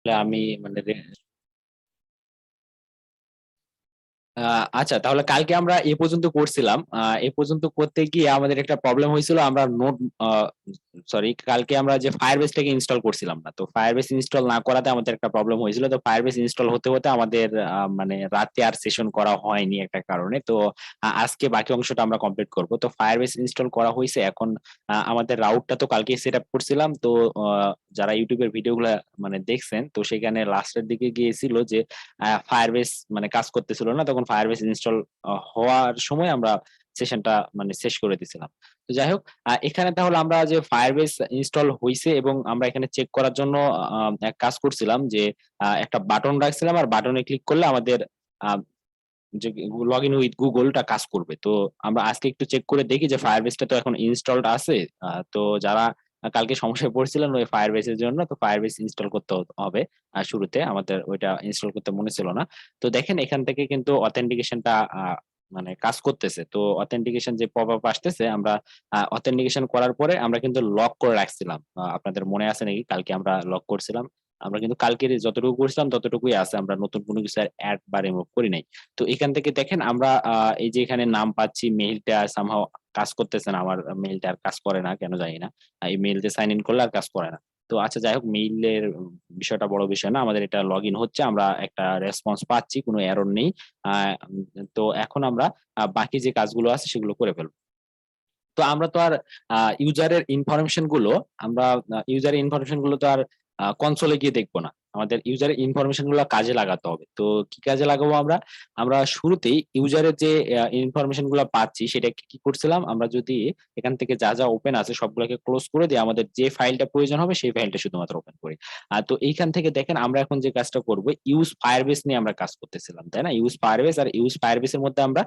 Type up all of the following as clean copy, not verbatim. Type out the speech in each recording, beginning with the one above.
আমি মানে আচ্ছা, তাহলে কালকে আমরা এ পর্যন্ত করছিলাম। এ পর্যন্ত করতে গিয়ে আমাদের একটা প্রবলেম হয়েছিল। আমরা নোট সরি, কালকে আমরা যে ফায়ারবেসটাকে ইনস্টল করছিলাম না। তো ফায়ারবেস ইনস্টল না করাতে আমাদের একটা প্রবলেম হয়েছিল। তো ফায়ারবেস ইনস্টল হতে হতে আমাদের মানে রাতে আর সেশন করা হয়নি একটা কারণে। তো আজকে বাকি অংশটা আমরা কমপ্লিট করব। তো ফায়ারবেস ইনস্টল করা হয়েছে। এখন আমাদের রাউটটা তো কালকে সেট আপ করছিলাম। তো যারা ইউটিউবের ভিডিওগুলো মানে দেখছেন, তো সেখানে লাস্টের দিকে গিয়েছিল যে ফায়ারবেস মানে কাজ করতেছিল না, তখন ফায়ারবেস ইনস্টল হওয়ার সময় আমরা সেশনটা মানে শেষ করে দিছিলাম। তো যাই হোক, এখানে তাহলে আমরা যে ফায়ারবেস ইনস্টল হইছে এবং আমরা এখানে চেক করার জন্য এক কাজ করছিলাম যে একটা বাটন রাখছিলাম, আর বাটনে ক্লিক করলে আমাদের যে লগ ইন উইথ গুগলটা কাজ করবে। তো আমরা আজকে একটু চেক করে দেখি যে ফায়ারবেসটা তো এখন ইনস্টলড আছে। তো যারা কালকে সমস্যায় পড়ছিলেন ওই ফায়ারবেসের জন্য, তো ফায়ারবেস ইনস্টল করতে হবে। শুরুতে আমাদের ওইটা ইনস্টল করতে মনে ছিল না। তো দেখেন এখান থেকে কিন্তু অথেন্টিকেশনটা মানে কাজ করতেছে। তো অথেন্টিকেশন যে পপ আপ আসতেছে, আমরা অথেন্টিকেশন করার পরে আমরা কিন্তু লক করে রাখছিলাম। আপনাদের মনে আছে নাকি কালকে আমরা লক করছিলাম? আমরা কিন্তু কালকের যতটুকু করছিলাম ততটুকুই আছে, আমরা নতুন কোনো কিছু অ্যাড বা রিমুভ করি নাই। তো এখান থেকে দেখেন আমরা এই যে এখানে নাম পাচ্ছি, মেইলটা সামহাও কাজ করতেছে না। আমার মেইলটা আর কাজ করে না, কেন জানি না। এই মেইল দিয়ে সাইন ইন করলে আর কাজ করে না। তো আচ্ছা, যাই হোক, মেইলের বিষয়টা বড় বিষয় না, আমাদের এটা লগ ইন হচ্ছে, আমরা একটা রেসপন্স পাচ্ছি, কোনো এরর নেই। তো এখন আমরা বাকি যে কাজগুলো আছে সেগুলো করে ফেলবো। তো আমরা তো আর ইউজারের ইনফরমেশন গুলো আমরা ইউজারের ইনফরমেশন গুলো তো আর কনসোলে গিয়ে দেখবো না। আমাদের ইউজারের ইনফরমেশন গুলো কাজে লাগাতে হবে। তো কি কাজে লাগাবো আমরা? আমরা শুরুতেই ইউজারের যে ইনফরমেশন গুলো পাচ্ছি সেটাকে কি করছিলাম, আমরা যদি এখান থেকে যা যা ওপেন আছে সবগুলোকে ক্লোজ করে দিয়ে আমাদের যে ফাইলটা প্রয়োজন হবে সেই ফাইলটা শুধুমাত্র ওপেন করি। তো এইখান থেকে দেখেন আমরা এখন যে কাজটা করব, ইউজ ফায়ারবেস নিয়ে আমরা কাজ করতেছিলাম, তাই না? ইউজ ফায়ারবেস, আর ইউজ ফায়ারবেস এর মধ্যে আমরা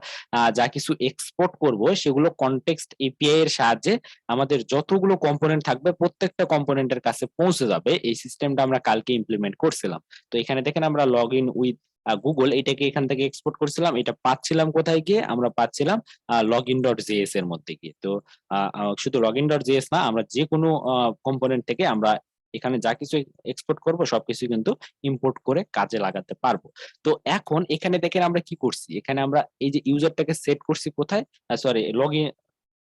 যা কিছু এক্সপোর্ট করব সেগুলো কনটেক্সট এপিআই এর সাহায্যে আমাদের যতগুলো কম্পোনেন্ট থাকবে প্রত্যেকটা কম্পোনেন্টের কাছে পৌঁছে যাবে। এই সিস্টেমটা আমরা কালকে ইমপ্লিমেন্ট করছিলাম। তো এখানে দেখেন আমরা লগ ইন উইথ গুগল এটাকে এখান থেকে এক্সপোর্ট করছিলাম। এটা পাচ্ছিলাম কোথায় গিয়ে? আমরা পাচ্ছিলাম লগ ইন ডট জেএস এর মধ্যে গিয়ে। তো শুধু লগ ইন ডট জেএস না, আমরা যে কোনো কম্পোনেন্ট থেকে আমরা এখানে যা কিছু এক্সপোর্ট করব সবকিছু কিন্তু ইম্পোর্ট করে কাজে লাগাতে পারবো। তো এখন এখানে দেখেন আমরা কি করছি, এখানে আমরা এই যে ইউজারটাকে সেট করছি কোথায়, সরি, লগইন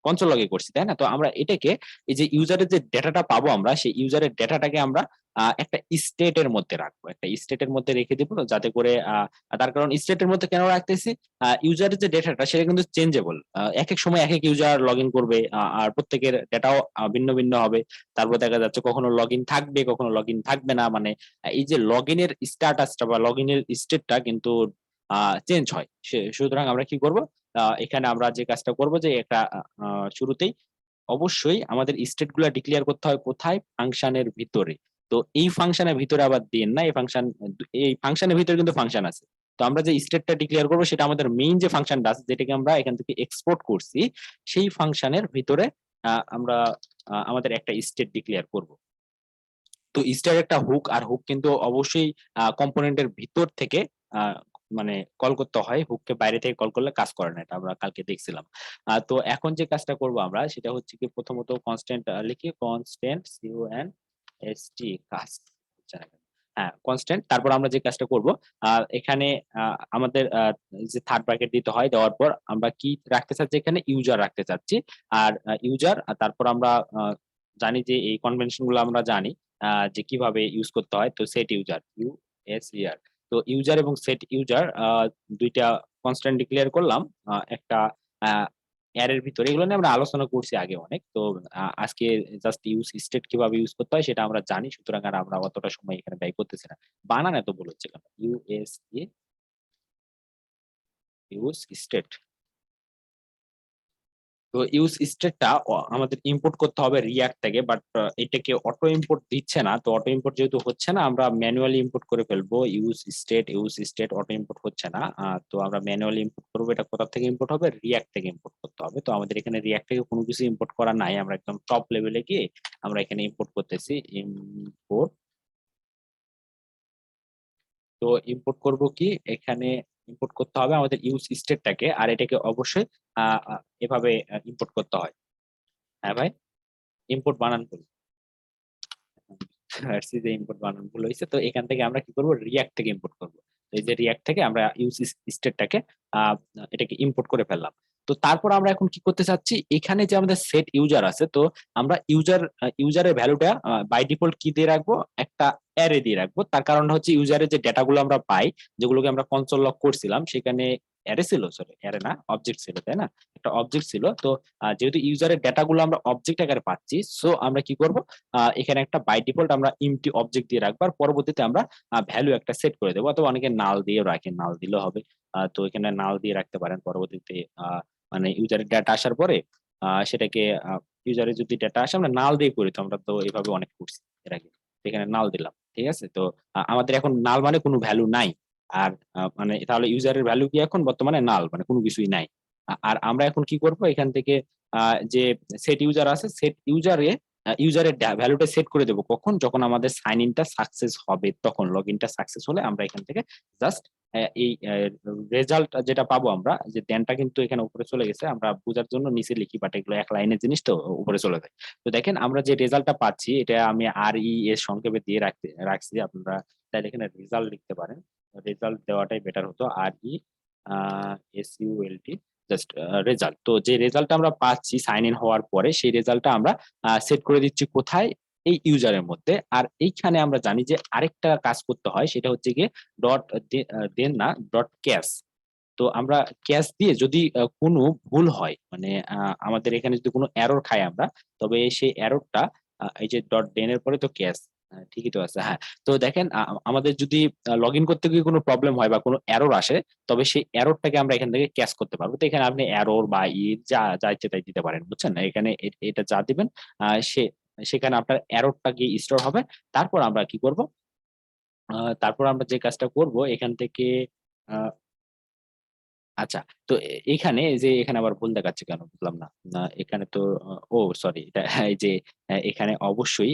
কনসোল লগে করছি, তাই না? তো আমরা এটাকে এই যে ইউজারের যে ডেটাটা পাবো আমরা সেই ইউজারের ডেটাটাকে আমরা একটা স্টেটের মধ্যে রাখবো, একটা স্টেটের মধ্যে রেখে দিব, যাতে করে তার কারণ স্টেটের মধ্যে কেন রাখতেছি, ইউজারের যে ডেটাটা সেটা কিন্তু চেঞ্জেবল। এক এক সময় এক এক ইউজার লগ ইন করবে, আর প্রত্যেকের ডেটাও ভিন্ন ভিন্ন হবে। তারপর দেখা যাচ্ছে কখনো লগ ইন থাকবে, কখনো লগ ইন থাকবে না। মানে এই যে লগ ইনের স্ট্যাটাসটা বা লগ ইনের স্টেটটা কিন্তু চেঞ্জ হয়। সুতরাং আমরা কি করব, এখানে আমরা যে কাজটা করব যে একটা শুরুতেই অবশ্যই আমাদের স্টেট গুলা ডিক্লেয়ার করতে হয় কোথায়? ফাংশনের ভিতরে। তো এই ফাংশনের ভিতরে আবার দিন না, এই ফাংশনের ভিতরে কিন্তু ফাংশন আছে। তো আমরা যে স্টেটটা ডিক্লেয়ার করবো সেটা আমাদের মেইন যে ফাংশনটা আছে যেটাকে আমরা এখান থেকে এক্সপোর্ট করছি, সেই ফাংশনের ভিতরে আমরা আমাদের একটা স্টেট ডিক্লেয়ার করব। তো স্টেট একটা হুক, আর হুক কিন্তু অবশ্যই কম্পোনেন্টের ভিতর থেকে আহ, মানে কল করতে হয়। হুককে বাইরে থেকে কল করলে কাজ করে না, এটা আমরা কালকে দেখছিলাম। তো এখন যে কাজটা করব আমরা সেটা হচ্ছে কি, প্রথমত কনস্ট্যান্ট লিখি, কনস্ট্যান্ট CONST কাস্ট, হ্যাঁ কনস্ট্যান্ট। তারপর আমরা যে কাজটা করব, এখানে আমাদের যে থার্ড ব্র্যাকেট দিতে হয়, দেওয়ার পর আমরা কি রাখতে চাচ্ছি, এখানে ইউজার রাখতে চাচ্ছি। আর ইউজার, তারপর আমরা জানি যে এই কনভেনশন গুলো আমরা জানি যে কিভাবে ইউজ করতে হয়। তো সেট ইউজার, USER। তো ইউজার এবং সেট ইউজার দুইটা কনস্ট্যান্ট ডিক্লেয়ার করলাম একটা অ্যারের ভিতরে। এগুলো নিয়ে আমরা আলোচনা করছি আগে অনেক। তো আজকে জাস্ট ইউজ স্টেট কিভাবে ইউজ করতে হয় সেটা আমরা জানি, সুতরাং আর আমরা অতটা সময় এখানে ব্যয় করতেছি না। বানান এত বলেছে কেন? Use state. তো ইউজ স্টেটটা আমাদের ইম্পোর্ট করতে হবে রিয়াক্ট থেকে, বাট এটাকে অটো ইম্পোর্ট দিচ্ছে না। তো অটো ইম্পোর্ট যেহেতু হচ্ছে না, আমরা ম্যানুয়ালি ইম্পোর্ট করে ফেলবো। ইউজ স্টেট অটো ইম্পোর্ট হচ্ছে না। তো আমরা ম্যানুয়ালি ইম্পোর্ট করবো। এটা কোথা থেকে ইম্পোর্ট হবে? রিয়াক্ট থেকে ইম্পোর্ট করতে হবে। তো আমাদের এখানে রিয়াক্ট থেকে কোনো কিছু ইম্পোর্ট করা নাই, আমরা একদম টপ লেভেলে গিয়ে আমরা এখানে ইম্পোর্ট করতেছি। ইম্পোর্ট, তো ইম্পোর্ট করব কি এখানে, ইম্পোর্ট করতে হবে আমাদের ইউজ স্টেটটাকে, আর এটাকে অবশ্যই এভাবে ইম্পোর্ট করতে হয়। হ্যাঁ ভাই, ইম্পোর্ট বানান করি। পারছি যে ইম্পোর্ট বানান ভুল হইছে। তো এখান থেকে আমরা কি করব? রিঅ্যাক্ট থেকে ইম্পোর্ট করব। তো এই যে রিঅ্যাক্ট থেকে আমরা ইউজ স্টেটটাকে আ এটাকে ইম্পোর্ট করে ফেললাম। তো তারপর আমরা এখন কি করতে চাচ্ছি? এখানে যে আমাদের সেট ইউজার আছে, তো আমরা ইউজারের ভ্যালুটা বাই ডিফল্ট কি দিয়ে রাখবো? একটা অ্যারে দিয়ে রাখবো। তার কারণটা হচ্ছে ইউজারের যে ডেটাগুলো আমরা পাই, যেগুলোকে আমরা কনসোল লগ করছিলাম, সেখানে অ্যারে ছিল, সরি অ্যারে না, অবজেক্ট ছিল, তাই না? একটা অবজেক্ট ছিল। তো যেহেতু ইউজারের ডেটাগুলো আমরা অবজেক্ট আকারে পাচ্ছি, সো আমরা কি করব? এখানে একটা বাই ডিফল্ট আমরা এমপ্টি অবজেক্ট দিয়ে রাখবো। আর পরবর্তীতে আমরা ভ্যালু একটা সেট করে দেবো, অথবা অনেকে নাল দিয়েও রাখে, নাল দিলেও হবে। তো এখানে নাল দিয়ে রাখতে পারেন। পরবর্তীতে মানে ইউজারের ডেটা আসার পরে সেটাকে ইউজারের যদি ডেটা আসে আমরা নাল দিয়ে করি, তো আমরা তো এভাবে অনেক করছি এর আগে। তো এখানে নাল দিলাম। ঠিক আছে? তো আমাদের এখন নাল মানে কোনো ভ্যালু নাই। আর মানে তাহলে ইউজারের ভ্যালু কি এখন বর্তমানে নাল, মানে কোনো কিছুই নাই। আর আমরা এখন কি করব? এখান থেকে যে সেট ইউজার আছে, সেট ইউজারে ইউজারের ভ্যালুটা সেট করে দেবো কখন? যখন আমাদের সাইন ইনটা সাকসেস হবে তখন। লগ ইনটা সাকসেস হলে আমরা এখান থেকে জাস্ট এই রেজাল্ট যেটা পাবো আমরা, যে দেনটা কিন্তু এখানে উপরে চলে গেছে, আমরা বোঝার জন্য নিচে লিখি, বাট এগুলো এক লাইনের জিনিস তো উপরে চলে যায়। তো দেখেন আমরা যে রেজাল্টটা পাচ্ছি, এটা আমি আর ই এর সংক্ষেপে দিয়ে রাখছি। আপনারা চাইলে এখানে রেজাল্ট লিখতে পারেন। রেজাল্ট দেওয়াটাই বেটার হতো। আর ই SULT, জাস্ট রেজাল্ট। তো যে রেজাল্টটা আমরা পাচ্ছি সাইন ইন হওয়ার পরে, সেই রেজাল্টটা আমরা সেট করে দিচ্ছি কোথায়? এই ইউজারের মধ্যে। আর এইখানে আমরা জানি যে আরেকটা কাজ করতে হয়, সেটা হচ্ছে গিয়ে ডট দেন না, ডট ক্যাশ। তো আমরা ক্যাশ দিয়ে যদি কোনো ভুল হয়, মানে আমাদের এখানে যদি কোনো এরর খাই আমরা, তবে সেই এররটা এই যে ডট দেন এর পরে তো ক্যাশ, ঠিকই তো আছে। হ্যাঁ, তো দেখেন আমাদের যদি লগইন করতে গিয়ে কোনো প্রবলেম হয় বা কোনো এরর আসে, তবে সেই এররটাকে আমরা এখান থেকে ক্যাশ করতে পারবো। তো এখানে আপনি এরর বা যা ইচ্ছে তাই দিতে পারেন। বুঝছেন? এখানে এটা যা দিবেন আ সে সেখানে আপনার এররটা গিয়ে স্টোর হবে। তারপর আমরা কি করব? তারপর আমরা যে কাজটা করব এখান থেকে আ আচ্ছা। তো এখানে এই যে এখানে আবার ভুল দেখাচ্ছে কেন বুঝলাম না। এখানে তো সরি, এটা এই যে এখানে অবশ্যই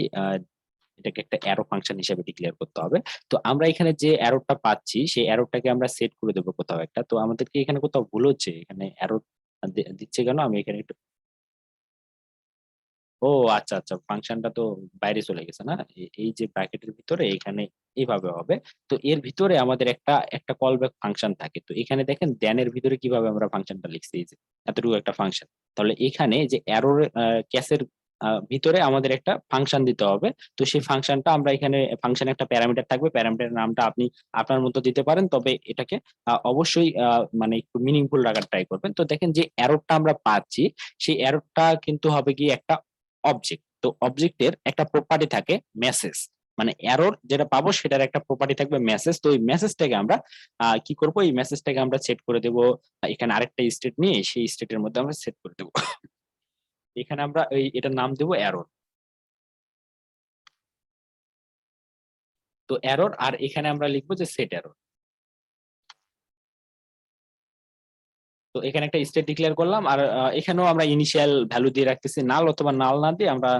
এটাকে একটা অ্যারো ফাংশন হিসেবে ডিক্লেয়ার করতে হবে। তো আমরা এখানে যে অ্যারোটা পাচ্ছি, সেই অ্যারোটাকে আমরা সেট করে দেব কোথাও একটা। তো আমাদেরকে এখানে কোথাও ভুল হচ্ছে। এখানে অ্যারো দিচ্ছে কেন? আমি এখানে একটু ও আচ্ছা, আচ্ছা। ফাংশনটা তো বাইরে চলে গেছে না? এই যে ব্র্যাকেটের ভিতরে এখানে এভাবে হবে। তো এর ভিতরে আমাদের একটা কল ব্যাক ফাংশন থাকে। তো এখানে দেখেন দেন এর ভিতরে কিভাবে আমরা ফাংশনটা লিখছি, এই যে এতটুকু একটা ফাংশন। তাহলে এখানে যে এরর ক্যাসের ভিতরে আমাদের একটা ফাংশন দিতে হবে। তো সেই ফাংশনটা আমরা এখানে ফাংশনে একটা প্যারামিটার থাকবে। প্যারামিটারের নামটা আপনি আপনার মতো দিতে পারেন। তবে এটাকে অবশ্যই মানে একটু মিনিংফুল রাখার ট্রাই করবেন। তো দেখেন যে এররটা আমরা পাচ্ছি, সেই এররটা কিন্তু হবে গিয়ে একটা অবজেক্ট। তো অবজেক্টের একটা প্রপার্টি থাকে মেসেজ। মানে এরর যেটা পাবো সেটার একটা প্রপার্টি থাকবে মেসেজ। তো ওই মেসেজটাকে আমরা কি করব? এই মেসেজটাকে আমরা সেট করে দেব। এখানে আরেকটা স্টেট নিয়ে সেই স্টেটের মধ্যে আমরা সেট করে দেব। এখানে আমরা এটার নাম দেব এরর। তো এরর, আর এখানে আমরা লিখবো যে সেট এরর। তো এখানে একটা স্টেট ডিক্লেয়ার করলাম। আর এখানেও আমরা ইনিশিয়াল ভ্যালু দিয়ে রাখতেছি নাল, অথবা নাল না দিয়ে আমরা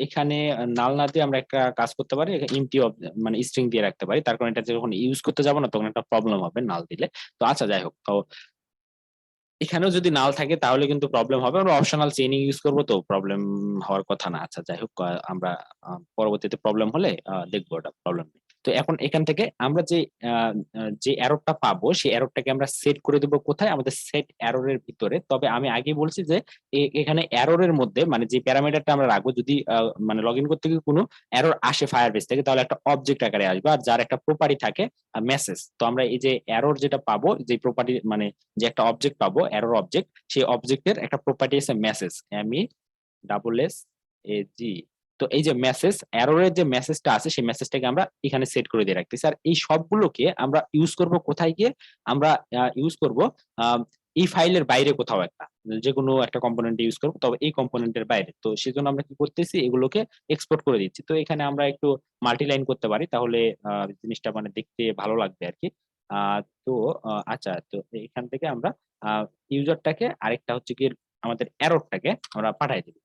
এখানে নাল না দিয়ে আমরা একটা কাজ করতে পারি, এমটি মানে স্ট্রিং দিয়ে রাখতে পারি। তার কারণ এটা যখন ইউজ করতে যাবো না তখন একটা প্রবলেম হবে নাল দিলে। তো আচ্ছা, যাই হোক। তো এখানেও যদি নাল থাকে তাহলে কিন্তু প্রবলেম হবে। আমরা অপশনাল চেইনিং ইউজ করব, তো প্রবলেম হওয়ার কথা না। আচ্ছা, যাই হোক। আমরা পরবর্তীতে প্রবলেম হলে দেখবো, ওটা প্রবলেম নেই। তো এখন এখান থেকে আমরা যে আ আ যে এররটা পাবো সেই এররটাকে আমরা সেট করে দেব কোথায়? আমাদের সেট এরর এর ভিতরে। তবে আমি আগেই বলছি যে এখানে এরর এর মধ্যে মানে যে প্যারামিটারটা আমরা রাখবো, যদি মানে লগইন করতে গিয়ে কোনো এরর আসে Firebase থেকে, তাহলে একটা অবজেক্ট আকারে আসবে। আর যার একটা প্রপার্টি থাকে মেসেজ। তো আমরা এই যে এরর যেটা পাবো, যে প্রপার্টি মানে যে একটা অবজেক্ট পাবো, এরর অবজেক্ট, সেই অবজেক্টের একটা প্রপার্টি আছে মেসেজ, MESSAG। তো এই যে মেসেজ, এররের যে মেসেজটা আছে সেই মেসেজটাকে আমরা এখানে সেট করে দিয়ে রাখতেছি। আর এই সবগুলোকে আমরা ইউজ করব কোথায় গিয়ে? আমরা ইউজ করব আ এই ফাইলের বাইরে কোথাও একটা। যেকোনো একটা কম্পোনেন্ট ইউজ করব, তবে এই কম্পোনেন্টের বাইরে। তো সেজন্য আমরা কি করতেছি? এগুলোকে এক্সপোর্ট করে দিচ্ছি। তো এখানে আমরা একটু মাল্টি লাইন করতে পারি, তাহলে জিনিসটা মানে দেখতে ভালো লাগবে আরকি। আ তো আচ্ছা, তো এখান থেকে আমরা আ ইউজারটাকে, আরেকটা হচ্ছে গিয়ে আমাদের এররটাকে আমরা পাঠায় দিব।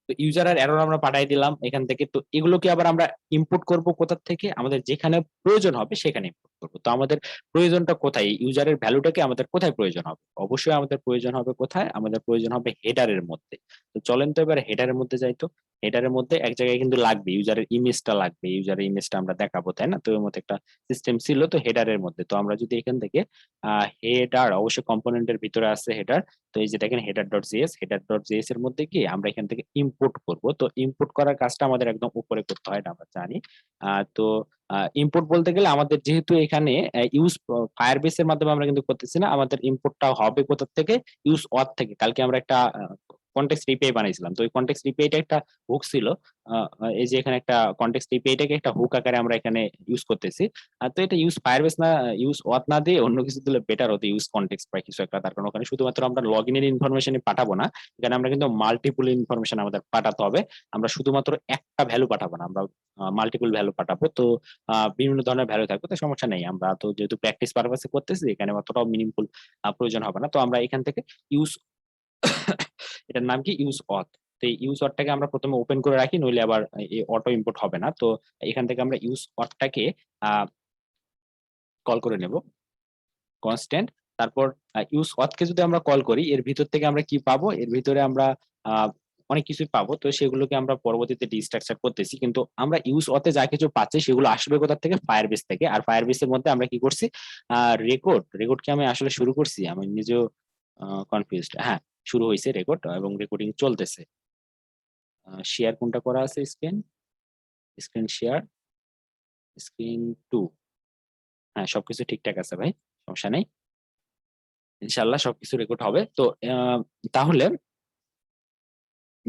তো ইউজার আর এরর আমরা পাঠায় দিলাম এখান থেকে। তো এগুলোকে আবার আমরা ইম্পোর্ট করব কোথা থেকে? আমাদের যেখানে প্রয়োজন হবে সেখানে। করবো। তো আমাদের প্রয়োজনটা কোথায়? ইউজারের ভ্যালুটাকে আমাদের কোথায় প্রয়োজন হবে? অবশ্যই আমাদের প্রয়োজন হবে কোথায়? আমাদের প্রয়োজন হবে হেডারের মধ্যে। তো চলেন তো এবার হেডারের মধ্যে যাই তো। হেডারের মধ্যে এক জায়গায় কিন্তু লাগবে, ইউজারের ইমেজটা লাগবে, ইউজারের ইমেজটা আমরা দেখাবো, তাই না? তো এর মধ্যে একটা সিস্টেম ছিল তো হেডারের মধ্যে। তো আমরা যদি এখান থেকে হেডার, অবশ্যই কম্পোনেন্টের ভিতরে আছে হেডার। তো এই যে দেখেন হেডার ডট জেএস এর মধ্যে কি আমরা এখান থেকে ইম্পোর্ট করব। তো ইম্পোর্ট করার কাজটা আমাদের একদম উপরে করতে হয়, এটা আমরা জানি। তো ইম্পোর্ট বলতে গেলে আমাদের যেহেতু এখানে ইউজ ফায়ারবেস এর মাধ্যমে আমরা কিন্তু করতেছি না, আমাদের ইম্পোর্টটা হবে কোথা থেকে? ইউজ অথ থেকে। কালকে আমরা একটা কনটেক্সট এপিআই বানাইছিলাম, তো ওই কনটেক্সট এপিআইটা একটা হুক ছিল। এই যে এখানে একটা কনটেক্সট এপিআইটাকে একটা হুক আকারে আমরা এখানে ইউজ করতেছি। তো এটা ইউজ ফায়ারবেস না, ইউজ অথ না দিয়ে অন্য কিছু দিলে বেটার হতো, ইউজ কনটেক্সট বা কিছু একটা। তার কারণ ওখানে শুধুমাত্র আমরা লগ ইনের ইনফরমেশনই পাঠাবো না, এখানে আমরা কিন্তু মাল্টিপল ইনফরমেশন আমাদের পাঠাতে হবে। আমরা শুধুমাত্র একটা ভ্যালু পাঠাবো না, আমরা মাল্টিপল ভ্যালু পাঠাবো। তো বিভিন্ন ধরনের ভ্যালু থাকবে, তো সমস্যা নেই। আমরা তো যেহেতু প্র্যাকটিস পারপাসে করতেছি, এখানে অতটাও মিনিংফুল প্রয়োজন হবে না। তো আমরা এখান থেকে ইউজ এটার নাম কি? ইউজ অথ। তো এই ইউজ অথটাকে আমরা প্রথমে ওপেন করে রাখি, নইলে আবার এই অটো ইম্পোর্ট হবে না। তো এখান থেকে আমরা ইউজ অথটাকে কল করে নেব, কনস্ট্যান্ট। তারপর ইউজ অথকে যদি আমরা কল করি, এর ভিতর থেকে আমরা কি পাবো? এর ভিতরে আমরা অনেক কিছুই পাবো। তো সেগুলোকে আমরা পরবর্তীতে ডিস্ট্রাকচার করতেছি, কিন্তু আমরা ইউজ অথে যা কিছু পাচ্ছি সেগুলো আসবে কোথা থেকে? ফায়ারবেস থেকে। আর ফায়ারবেসের মধ্যে আমরা কি করছি? রেকর্ড কি আমি আসলে শুরু করছি? আমি নিজেও কনফিউজড। হ্যাঁ, শুরু হয়েছে রেকর্ড এবং রেকর্ডিং চলতেছে। শেয়ার কোনটা করা আছে? Screen share, screen 2। হ্যাঁ, সবকিছু ঠিকঠাক আছে ভাই, সমস্যা নেই। ইনশাআল্লাহ সবকিছু রেকর্ড হবে। তো তাহলে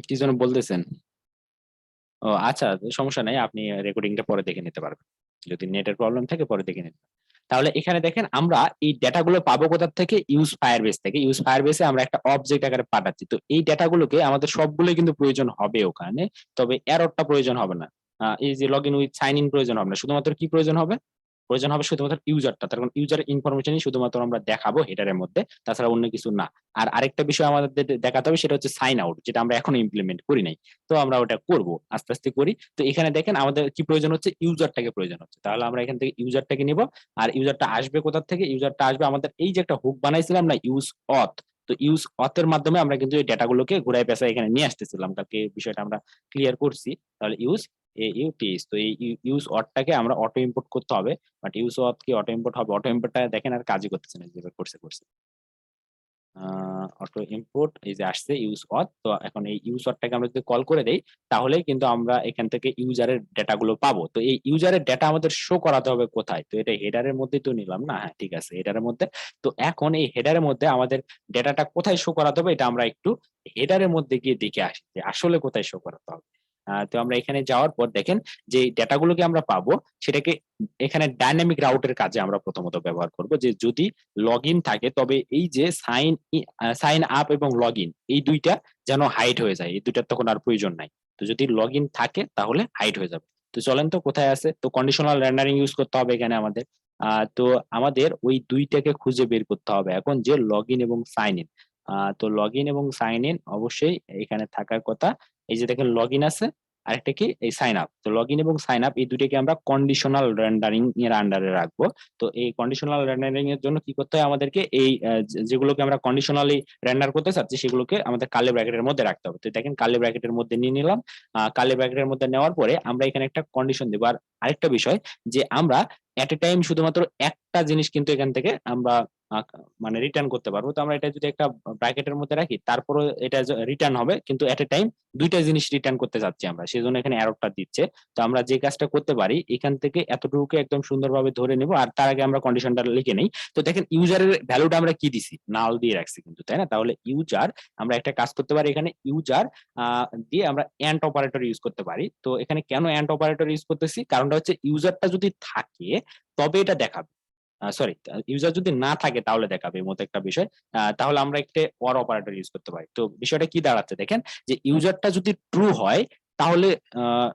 কি যেন বলতেছেন? ও আচ্ছা, সমস্যা নাই, আপনি রেকর্ডিংটা পরে দেখে নিতে পারবেন। যদি নেটের প্রবলেম থাকে পরে দেখে নিতে পারবেন। তাহলে এখানে দেখেন আমরা এই ডেটাগুলো পাবো কোথা থেকে? ইউজ ফায়ারবেস থেকে। ইউজ ফায়ারবেসে আমরা একটা অবজেক্ট আকারে পাঠাচ্ছি। তো এই ডেটাগুলোকে আমাদের সবগুলোই কিন্তু প্রয়োজন হবে ওখানে। তবে এররটা প্রয়োজন হবে না। এই যে লগইন উইথ সাইন ইন প্রয়োজন হবে না। শুধুমাত্র কি প্রয়োজন হবে? প্রয়োজন হবে শুধুমাত্র ইউজারটা। তার কারণ ইউজারের ইনফরমেশনই শুধুমাত্র আমরা দেখাবো হেডারের মধ্যে। তাছাড়া অন্য কিছু না। আর আরেকটা বিষয় আমাদের দেখাতে হবে, সেটা হচ্ছে সাইন আউট, যেটা আমরা এখনো ইমপ্লিমেন্ট করি নাই। তো আমরা ওটা করব, আস্তে আস্তে করি। তো এখানে দেখেন আমাদের কি প্রয়োজন হচ্ছে? ইউজারটাকে প্রয়োজন হচ্ছে। তাহলে আমরা এখান থেকে ইউজারটাকে নিব। আর ইউজারটা আসবে কোথা থেকে? ইউজারটা আসবে আমাদের এই যে একটা হুক বানাইছিলাম না, ইউজ অথ। তো ইউজ অথ এর মাধ্যমে আমরা কিন্তু এই ডেটাগুলোকে ঘুরায় পেঁচায় এখানে নিয়ে আসতেছিলাম। কালকে বিষয়টা আমরা ক্লিয়ার করছি। তাহলে ইউজ ইউটিএস, তো এই ইউজ অথটাকে আমরা অটো ইম্পোর্ট করতে হবে। বাট ইউজ অথ কি অটো ইম্পোর্ট হবে? অটো ইম্পোর্টটা দেখেন আর কাজই করতেছে না, যেভাবে করছে। অটো ইম্পোর্ট এই যে আসছে ইউজ অথ। তো এখন এই ইউজ অথটাকে আমরা যদি কল করে দেই, তাহলেই কিন্তু আমরা এখান থেকে ইউজারের ডেটা গুলো পাবো। তো এই ইউজারের ডেটা আমাদের শো করাতে হবে কোথায়? তো এটা হেডারের মধ্যেই তো নিলাম না? হ্যাঁ, ঠিক আছে, হেডারের মধ্যে। তো এখন এই হেডারের মধ্যে আমাদের ডেটাটা কোথায় শো করাতে হবে, এটা আমরা একটু হেডারের মধ্যে গিয়ে দেখে আসি যে আসলে কোথায় শো করাতে হবে। তো আমরা এখানে যাওয়ার পর দেখেন যে ডেটাগুলোকে আমরা পাবো, সেটাকে এখানে ডাইনামিক রাউটের কাজে আমরা প্রথমত ব্যবহার করব। যে যদি লগইন থাকে, তবে এই যে সাইন আপ এবং লগইন, এই দুইটা যেন হাইড হয়ে যায়, এই দুইটার তখন আর প্রয়োজন নাই। তো যদি লগইন থাকে তাহলে হাইড হয়ে যাবে। তো চলেন তো কোথায় আছে? তো কন্ডিশনাল রেন্ডারিং ইউজ করতে হবে এখানে আমাদের। তো আমাদের ওই দুইটাকে খুঁজে বের করতে হবে এখন, যে লগইন এবং সাইন ইন। তো লগইন এবং সাইন ইন অবশ্যই এখানে থাকার কথা। এই যে দেখেন লগইন আছে, আরেকটা কি? এই সাইন আপ। তো লগইন এবং সাইন আপ এই দুইটাকে আমরা কন্ডিশনাল রেন্ডারিং এর আন্ডারে রাখবো। তো এই কন্ডিশনাল রেন্ডারিং এর জন্য কি করতে হয় আমাদেরকে? এই যেগুলোকে আমরা কন্ডিশনালি রেন্ডার করতে চাচ্ছি, সেগুলোকে আমাদের কার্লি ব্র্যাকেটের মধ্যে রাখতে হবে। তো দেখেন কার্লি ব্র্যাকেটের মধ্যে নিয়ে নিলাম। কার্লি ব্র্যাকেটের মধ্যে নেওয়ার পরে আমরা এখানে একটা কন্ডিশন দেবো। আর আরেকটা বিষয়, যে আমরা এট এ টাইম শুধুমাত্র একটা জিনিস কিন্তু এখান থেকে আমরা মানে রিটার্ন করতে পারবো। তো আমরা এটা যদি একটা ব্র্যাকেটের মধ্যে রাখি, তারপরে এটা রিটার্ন হবে, কিন্তু এট এ টাইম দুইটা জিনিস রিটার্ন করতে যাচ্ছি আমরা, সেজন্য এখানে এররটা দিচ্ছে। তো আমরা যে কাজটা করতে পারি, এখান থেকে এতটুকুকে একদম সুন্দরভাবে ধরে নিব, আর তার আগে আমরা কন্ডিশনটা লিখে নেই। তো দেখেন ইউজারের ভ্যালুটা আমরা কি দিছি? নাল দিয়ে রাখছি কিন্তু, তাই না? তাহলে ইউজার, আমরা একটা কাজ করতে পারি এখানে, ইউজার দিয়ে আমরা এন্ড অপারেটর ইউজ করতে পারি। তো এখানে কেন এন্ড অপারেটর ইউজ করতেছি? কারণটা হচ্ছে ইউজারটা যদি থাকে তবে এটা দেখাবে। সরি, ইউজার যদি না থাকে তাহলে দেখাবে, এর মতো একটা বিষয়। তাহলে আমরা একটা অর অপারেটর ইউজ করতে পারি। তো বিষয়টা কি দাঁড়াচ্ছে দেখেন, যে ইউজারটা যদি ট্রু হয়, তাহলে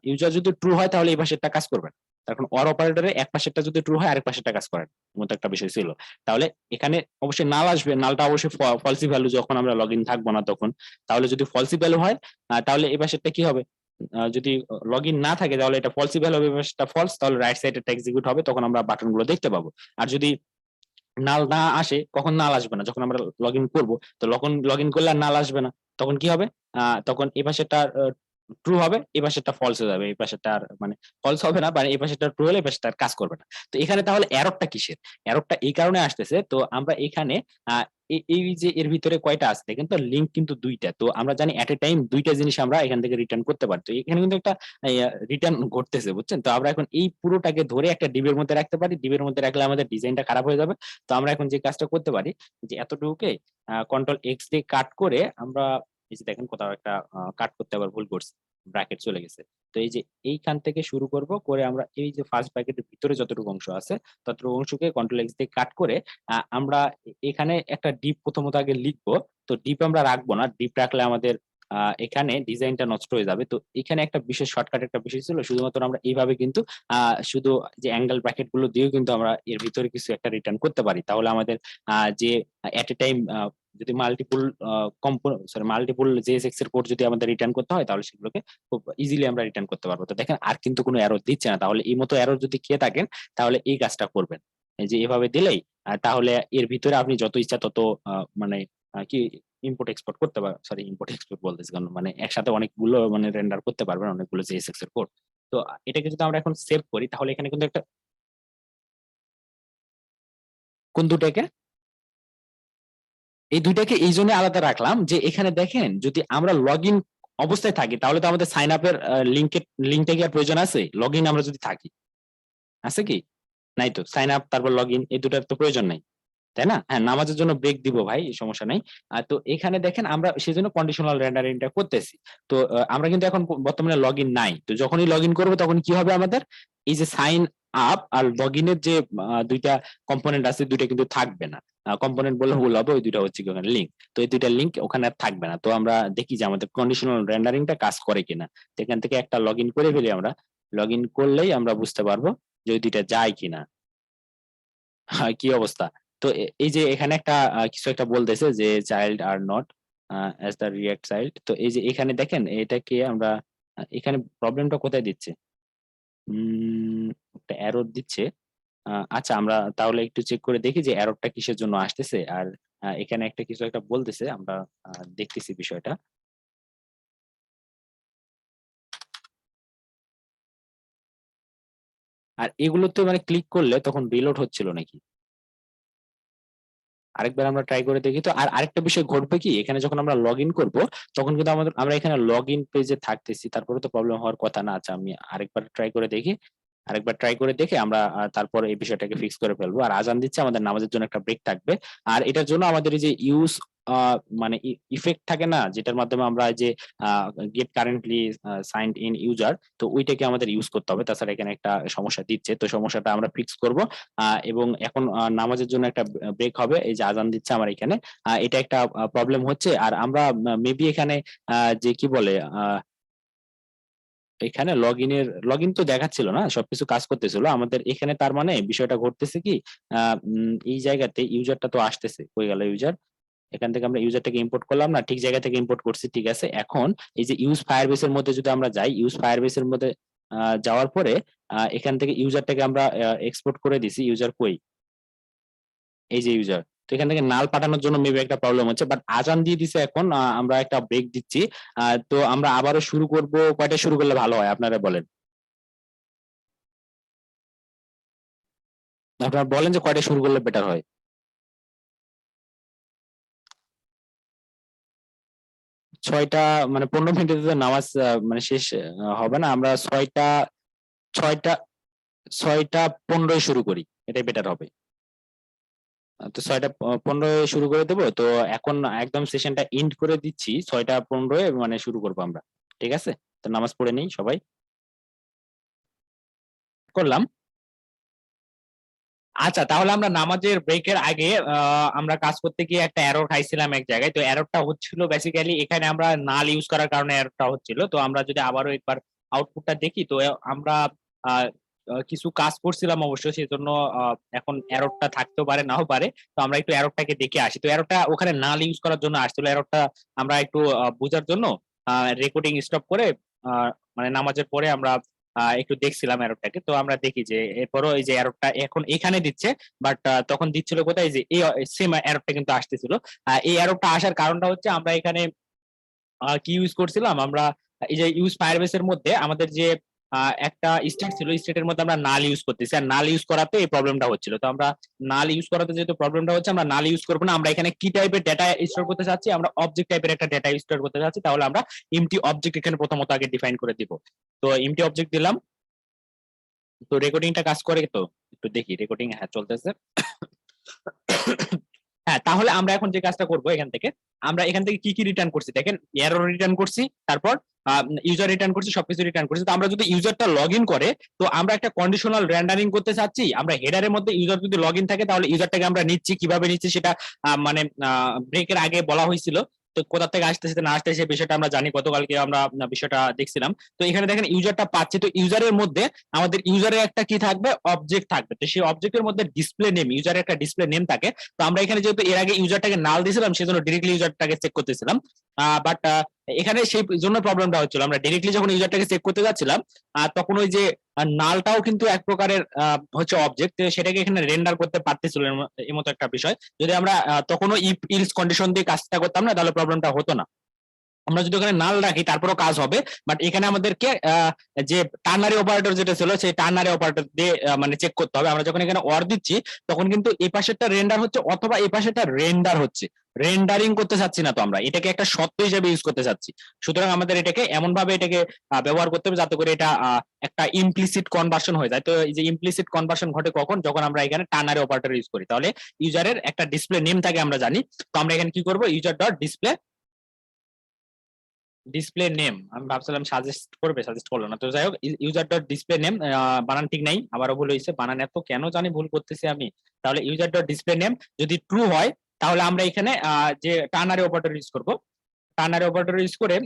ইউজার যদি ট্রু হয় তাহলে এই পাশেরটা কাজ করবে না। তখন অর অপারেটরে এক পাশেরটা যদি ট্রু হয়, আরেক পাশেরটা কাজ করে না, এর মতো একটা বিষয় ছিল। তাহলে এখানে অবশ্যই নাল আসবে, নালটা অবশ্যই ফলসি ভ্যালু যখন আমরা লগ ইন থাকবো না তখন। তাহলে যদি ফলসি ভ্যালু হয়, তাহলে এই পাশেরটা কি হবে? যদি লগ ইন না থাকে তাহলে এটা ফলসিবল হবে, সেটা ফলস, তাহলে রাইট সাইড এটা এক্সিকিউট হবে, তখন আমরা বাটন গুলো দেখতে পাবো। আর যদি নাল না আসে, কখন নাল আসবে না, যখন আমরা লগ ইন করবো, তো লগ ইন করলে আর নাল আসবে না, তখন কি হবে, তখন এই পাশেটা ট্রু হবে, এই পাশেটা ফলস হয়ে যাবে, এই পাশেটা আর মানে ফলস হবে না, মানে এই পাশেটা ট্রু হলে এই পাশেটা আর কাজ করবে না। তো এখানে তাহলে এররটা কিসের? এররটা এই কারণে আসতেছে, তো আমরা এখানে এই যে এর ভিতরে কয়টা আছে দেখেন তো, লিঙ্ক কিন্তু দুইটা, তো আমরা জানি এট এ টাইম দুইটা জিনিস আমরা এখান থেকে রিটার্ন করতে পারি, তো এখানে কিন্তু একটা রিটার্ন ঘটতেছে, বুঝছেন? তো আমরা এখন এই পুরোটাকে ধরে একটা ডিবের মধ্যে রাখতে পারি, ডিবের মধ্যে রাখলে আমাদের ডিজাইনটা খারাপ হয়ে যাবে। তো আমরা এখন যে কাজটা করতে পারি, যে এতটুকুকে কন্ট্রোল এক্স দিয়ে কাট করে আমরা, এই যে দেখেন কোথাও একটা কাট করতে আবার ভুল করছি, ব্র্যাকেট চলে গেছে। তো এই যে এইখান থেকে শুরু করব, করে আমরা এই যে ফার্স্ট ব্র্যাকেটের ভিতরে যতটুকু অংশ আছে ততটুকু অংশকে কন্ট্রোল এক্স দিয়ে কাট করে আমরা এখানে একটা ডিপ প্রথমত আগে লিখবো। তো ডিপ আমরা রাখবো না, ডিপ রাখলে আমাদের এখানে ডিজাইনটা নষ্ট হয়ে যাবে। তো এখানে একটা বিশেষ শর্টকাট একটা বিষয় ছিল, শুধুমাত্র আমরা এইভাবে কিন্তু শুধু যে অ্যাঙ্গেল ব্র্যাকেট গুলো দিয়েও কিন্তু আমরা এর ভিতরে কিছু একটা রিটার্ন করতে পারি, তাহলে আমাদের যে এট এ টাইম যদি মাল্টিপল জেএসএক্স এর কোড যদি আমাদের রিটার্ন করতে হয়, তাহলে সেগুলোকে খুব ইজিলি আমরা রিটার্ন করতে পারবো। তো দেখেন আর কিন্তু কোনো এরর দিচ্ছে না, তাহলে এই মতো এরর যদি খেয়ে থাকেন তাহলে এই কাজটা করবেন, এই যে এভাবে দিলেই তাহলে এর ভিতরে আপনি যত ইচ্ছা তত মানে কি ইম্পোর্ট এক্সপোর্ট করতে পারবেন, সরি ইম্পোর্ট এক্সপোর্ট বলতেছি কারণ মানে একসাথে অনেকগুলো মানে রেন্ডার করতে পারবেন, অনেকগুলো জেএসএক্স এর কোড। তো এটাকে যদি আমরা এখন সেভ করি, তাহলে এখানে কিন্তু একটা, কোন দুটাকে, এই দুইটাকে এই জন্য আলাদা রাখলাম যে এখানে দেখেন যদি আমরা লগ ইন অবস্থায় থাকি তাহলে তো আমাদের সাইন আপের লিঙ্কটা কি আর প্রয়োজন আছে? লগ ইন আমরা যদি থাকি, আছে কি? নাই তো, সাইন আপ তারপর লগ ইন এই দুটার তো প্রয়োজন নাই, তাই না? হ্যাঁ, নামাজের জন্য ব্রেক দিব ভাই, সমস্যা নাই। তো এখানে দেখেন আমরা সেজন্য কন্ডিশনাল রেন্ডারিংটা করতেছি। তো আমরা কিন্তু এখন বর্তমানে লগ ইন নাই, তো যখনই লগ ইন করবো তখন কি হবে আমাদের, এই যে সাইন আপ আর লগ ইনের যে দুইটা কম্পোনেন্ট আছে, দুইটা কিন্তু থাকবে না। কম্পোনেন্ট বললে ভুল হবে, ওই দুইটা হচ্ছে কি ওখানে লিঙ্ক, তো এই দুইটা লিঙ্ক ওখানে আর থাকবে না। তো আমরা দেখি যে আমাদের কন্ডিশনাল রেন্ডারিংটা কাজ করে কিনা। তো এখান থেকে একটা লগ ইন করে ফেলি আমরা, লগ ইন করলেই আমরা বুঝতে পারবো যে ওই দুইটা যায় কিনা। কি অবস্থা? তো এই যে এখানে একটা কিছু একটা বলতেছে যে child are not as the react child. তো এই যে এখানে দেখেন এটাকে আমরা এখানে প্রবলেমটা কোথায় দিচ্ছে, একটা এরর দিচ্ছে। আচ্ছা আমরা তাহলে একটু চেক করে দেখি যে এররটা কিসের জন্য আসতেছে। আর এখানে একটা কিছু একটা বলতেছে, আমরা দেখতেছি বিষয়টা। আর এগুলোতে মানে ক্লিক করলে তখন রিলোড হচ্ছিল নাকি? আরেকবার আমরা ট্রাই করে দেখি তো। আর আরেকটা বিষয় ঘটবে কি, এখানে যখন আমরা লগ ইন করবো তখন কিন্তু আমরা এখানে লগ ইন পেজে থাকতেছি, তারপরে তো প্রবলেম হওয়ার কথা না। আচ্ছা আমি আরেকবার ট্রাই করে দেখি, আরেকবার ট্রাই করে দেখে আমরা তারপর এই বিষয়টাকে ফিক্স করে ফেলবো। আর আজান দিচ্ছে, আমাদের নামাজের জন্য একটা ব্রেক থাকবে। আর এটার জন্য আমাদের এই যে ইউজ মানে ইফেক্ট থাকে না, যেটার মাধ্যমে আমরা যে get currently signed in user, তো ওইটাকে আমাদের ইউজ করতে হবে, তাছাড়া এখানে একটা সমস্যা দিচ্ছে, তো সমস্যাটা আমরা ফিক্স করব। এবং এখন নামাজের জন্য একটা ব্রেক হবে, এই যে আজান দিচ্ছে আমার এখানে, এটা একটা প্রবলেম হচ্ছে। আর আমরা মেবি এখানে যে কি বলে এখানে লগ ইন তো দেখাচ্ছিল না, সবকিছু কাজ করতেছিল আমাদের এখানে, তার মানে বিষয়টা ঘটতেছে কি, এই জায়গাতে ইউজারটা তো আসতেছে, কই গেল ইউজার? এখান থেকে আমরা ইউজারটাকে ইম্পোর্ট করলাম না, ঠিক জায়গা থেকে ইম্পোর্ট করছি, ঠিক আছে। এখন এই যে ইউজ ফায়ারবেস এর মধ্যে যদি আমরা যাই, ইউজ ফায়ারবেস এর মধ্যে যাওয়ার পরে এখান থেকে ইউজারটাকে আমরা এক্সপোর্ট করে দিছি, ইউজার কই, এই যে ইউজার। তো এখান থেকে নাল পাঠানোর জন্য মেবি একটা প্রবলেম হচ্ছে, বাট আজান দিয়ে দিছে এখন, আমরা একটা ব্রেক দিচ্ছি। তো আমরা আবারও শুরু করব, কয়টা শুরু করলে ভালো হয় আপনারা বলেন, আপনারা বলেন যে কয়টা শুরু করলে বেটার হয়। 6টা, মানে 15 মিনিটে তো নামাজ মানে শেষ হবে না, আমরা 6টা 6টা 15 শুরু করি, এটাই বেটার হবে। তো 6টা 15 শুরু করে দেবো। তো এখন একদম সেশনটা এন্ড করে দিচ্ছি 6টা 15 মানে শুরু করবো আমরা, ঠিক আছে? তো নামাজ পড়ে নেই সবাই, করলাম। আচ্ছা তাহলে আমরা নামাজের ব্রেকের আগে আমরা কাজ করতে গিয়ে একটা এরর খাইছিলাম এক জায়গায়, তো এররটা হচ্ছিল বেসিক্যালি এখানে আমরা নাল ইউজ করার কারণে এররটা হচ্ছিল। তো আমরা যদি আবারও একবার আউটপুটটা দেখি, তো আমরা আহ, কিছু কাজ করছিলাম অবশ্যই, সেই জন্য এখন এররটা থাকতেও পারে নাও পারে। তো আমরা একটু এররটাকে দেখে আসি। তো এররটা ওখানে নাল ইউজ করার জন্য আসছিল, এররটা আমরা একটু বোঝার জন্য রেকর্ডিং স্টপ করে মানে নামাজের পরে আমরা একটু দেখছিলাম এররটাকে। তো আমরা দেখি যে এরপরও এই যে এররটা এখন এখানে দিচ্ছে, বাট তখন দিচ্ছিল কোথায়, যে এই সেম এররটা কিন্তু আসতেছিল। এই এররটা আসার কারণটা হচ্ছে আমরা এখানে কি ইউজ করছিলাম আমরা, এই যে ইউজ ফায়ারবেস এর মধ্যে আমাদের যে একটা স্টেট ছিল, স্টেটের মধ্যে আমরা নাল ইউজ করতেছি, আর নাল ইউজ করাতে এই প্রবলেমটা হচ্ছিল। তো আমরা নাল ইউজ করাতে যেহেতু প্রবলেমটা হচ্ছে, আমরা নাল ইউজ করবো না। আমরা এখানে কি টাইপের ডেটা স্টোর করতে চাচ্ছি, আমরা অবজেক্ট টাইপের একটা ডেটা স্টোর করতে চাচ্ছি। তাহলে আমরা এমটি অবজেক্ট এখানে প্রথমত আগে ডিফাইন করে দিব। তো এমটি অবজেক্ট দিলাম। তো রেকর্ডিংটা কাজ করে তো, একটু দেখি রেকর্ডিং, হ্যাঁ চলতেছে। হ্যাঁ, তাহলে আমরা এখন যে কাজটা করবো, আমরা এখান থেকে কি কি রিটার্ন করছি দেখেন, এরর রিটার্ন করছি, তারপর ইউজার রিটার্ন করছি, সবকিছু রিটার্ন করছি। তো আমরা যদি ইউজারটা লগ ইন করে, তো আমরা একটা কন্ডিশনাল রেন্ডারিং করতে চাচ্ছি। আমরা হেডারের মধ্যে ইউজার যদি লগ ইন থাকে, তাহলে ইউজারটাকে আমরা নিচ্ছি, কিভাবে নিচ্ছি সেটা মানে ব্রেকের আগে বলা হয়েছিল। তো কোথা থেকে আসতেছে না আসতেছে বিষয়টা আমরা জানি, গতকালকে আমরা বিষয়টা দেখছিলাম। তো এখানে দেখেন ইউজারটা পাচ্ছি। তো ইউজারের মধ্যে আমাদের ইউজারের একটা কি থাকবে, অবজেক্ট থাকবে। তো সেই অবজেক্টের মধ্যে ডিসপ্লে নেম, ইউজারের একটা ডিসপ্লে নেম থাকে। তো আমরা এখানে যেহেতু এর আগে ইউজারটাকে নাল দিয়েছিলাম, সেজন্য ডিরেক্টলি ইউজারটাকে চেক করতেছিলাম। বাট এখানে সেই জন্য প্রবলেমটা হচ্ছিল, আমরা ডিরেক্টলি যখন ইউজারটাকে চেক করতে যাচ্ছিলাম, তখন ওই যে নালটাও কিন্তু এক প্রকারের হচ্ছে অবজেক্ট, সেটাকে এখানে রেন্ডার করতে পারতেছিল এর মতো একটা বিষয়। যদি আমরা তখনও ইফ ইলস কন্ডিশন দিয়ে কাজটা করতাম না, তাহলে প্রবলেমটা হতো না। আমরা যদি ওখানে নাল রাখি তারপরও কাজ হবে, বাট এখানে আমাদেরকে যে টার্নারি অপারেটর যেটা ছিল, সেই টার্নারি অপারেটর দিয়ে মানে চেক করতে হবে। আমরা যখন এখানে অর দিচ্ছি, তখন কিন্তু এই পাশেরটা রেন্ডার হচ্ছে, অথবা এই পাশেরটা রেন্ডার হচ্ছে। রেন্ডারিং করতে চাচ্ছি না তো, আমরা এটাকে একটা সত্য হিসেবে ইউজ করতে চাচ্ছি। সুতরাং আমাদের এটাকে এমন ভাবে এটাকে ব্যবহার করতে হবে যাতে করে এটা একটা ইমপ্লিসিট কনভার্সন হয়ে যায়। তো এই যে ইমপ্লিসিট কনভার্সন ঘটে কখন, যখন আমরা এখানে টার্নারি অপারেটর ইউজ করি। তাহলে ইউজারের একটা ডিসপ্লে নেম থাকে আমরা জানি। তো আমরা এখানে কি করবো, user dot display display name, আমি ভাবছিলাম সাজেস্ট করবে, সাজেস্ট করলো না। তো যাই হোক, ইউজার ডট ডিসপ্লে নেম, বানান ঠিক নাই, আবারও ভুল হয়েছে, বানান এত কেন জানি ভুল করতেছি আমি। তাহলে ইউজার ডট ডিসপ্লে নেম যদি ট্রু হয়, তাহলে আমরা এখানে যে টার্নারি অপারেটর ইউজ করব। টার্নারি অপারেটর ইউজ করে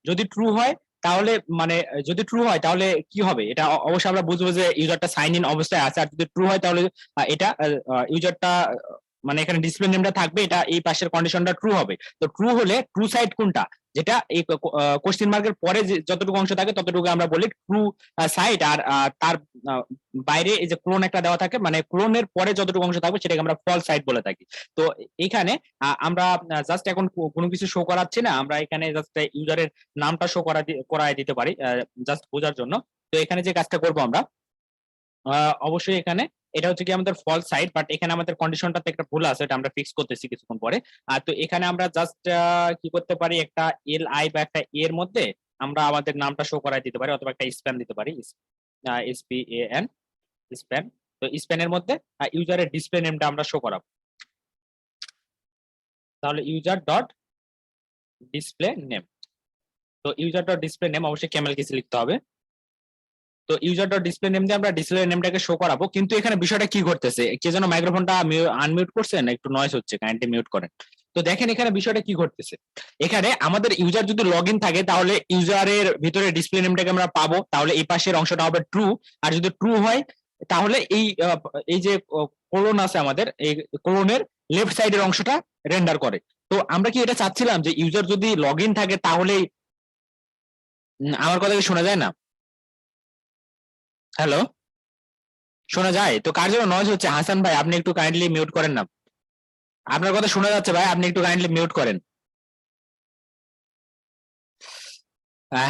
যদি ট্রু হয়, তাহলে মানে যদি ট্রু হয় তাহলে কি হবে, এটা অবশ্যই আমরা বুঝবো যে ইউজারটা সাইন ইন অবস্থায় আছে। আর যদি ট্রু হয়, তাহলে এটা ইউজারটা মানে এখানে ডিসপ্লে নেমটা থাকবে, এটা এই পাশের কন্ডিশনটা ট্রু হবে। তো ট্রু হলে ট্রু সাইড কোনটা, যেটা এই কোশ্চেন মার্কের পরে যে যতটুকু অংশ থাকে ততটুকু আমরা বলি ট্রু সাইড। আর তার বাইরে এই যে ক্লোন একটা দেওয়া থাকে, মানে ক্লোনের পরে যতটুকু অংশ থাকবে সেটাকে আমরা ফলস সাইড বলে থাকি। তো এখানে আমরা জাস্ট এখন কোনো কিছু শো করাচ্ছি না, আমরা এখানে জাস্ট ইউজারের নামটা শো করায় দিতে পারি জাস্ট বোঝার জন্য। তো এখানে যে কাজটা করবো আমরা, অবশ্যই এখানে এটা হচ্ছে কি আমাদের ফলস সাইড, বাট এখানে আমাদের কন্ডিশনটাতে একটা ভুল আছে, এটা আমরা ফিক্স করতেছি কিছুক্ষণ পরে। তো এখানে আমরা জাস্ট কি করতে পারি, একটা এল আই বা একটা এর মধ্যে আমরা আমাদের নামটা শো করাই দিতে পারি, অথবা একটা স্প্যান দিতে পারি, SPAN স্প্যান। তো স্প্যানের মধ্যে ইউজারের ডিসপ্লে নেমটা আমরা শো করাবো। তাহলে ইউজার ডট ডিসপ্লে নেম, তো ইউজার ডট ডিসপ্লে নেম অবশ্যই ক্যামেল কেসে লিখতে হবে। তো ইউজার ডট ডিসপ্লে নেম দিয়ে আমরা ডিসপ্লে নেমটাকে শো করাবো। কিন্তু এখানে বিষয়টা কি ঘটতেছে, কে যেন মাইক্রোফোনটা আনমিউট করছেন, একটু নয়েজ হচ্ছে, কাইন্ডলি মিউট করেন। তো দেখেন এখানে বিষয়টা কি ঘটতেছে, এখানে আমাদের ইউজার যদি লগ ইন থাকে, তাহলে ইউজারের ভিতরে ডিসপ্লে নেমটাকে আমরা পাবো, তাহলে এই পাশের অংশটা হবে ট্রু। আর যদি ট্রু হয়, তাহলে এই যে কোলন আছে আমাদের, এই কোলনের লেফট সাইডের অংশটা রেন্ডার করে। তো আমরা কি এটা চাচ্ছিলাম যে ইউজার যদি লগ ইন থাকে তাহলেই, আমার কথা কি শোনা যায় না? হ্যালো, শোনা যায়? তো কার জন্য নয়েজ হচ্ছে? হাসান ভাই, আপনি একটু কাইন্ডলি মিউট করেন না। আপনার কথা শোনা যাচ্ছে ভাই, আপনি একটু কাইন্ডলি মিউট করেন।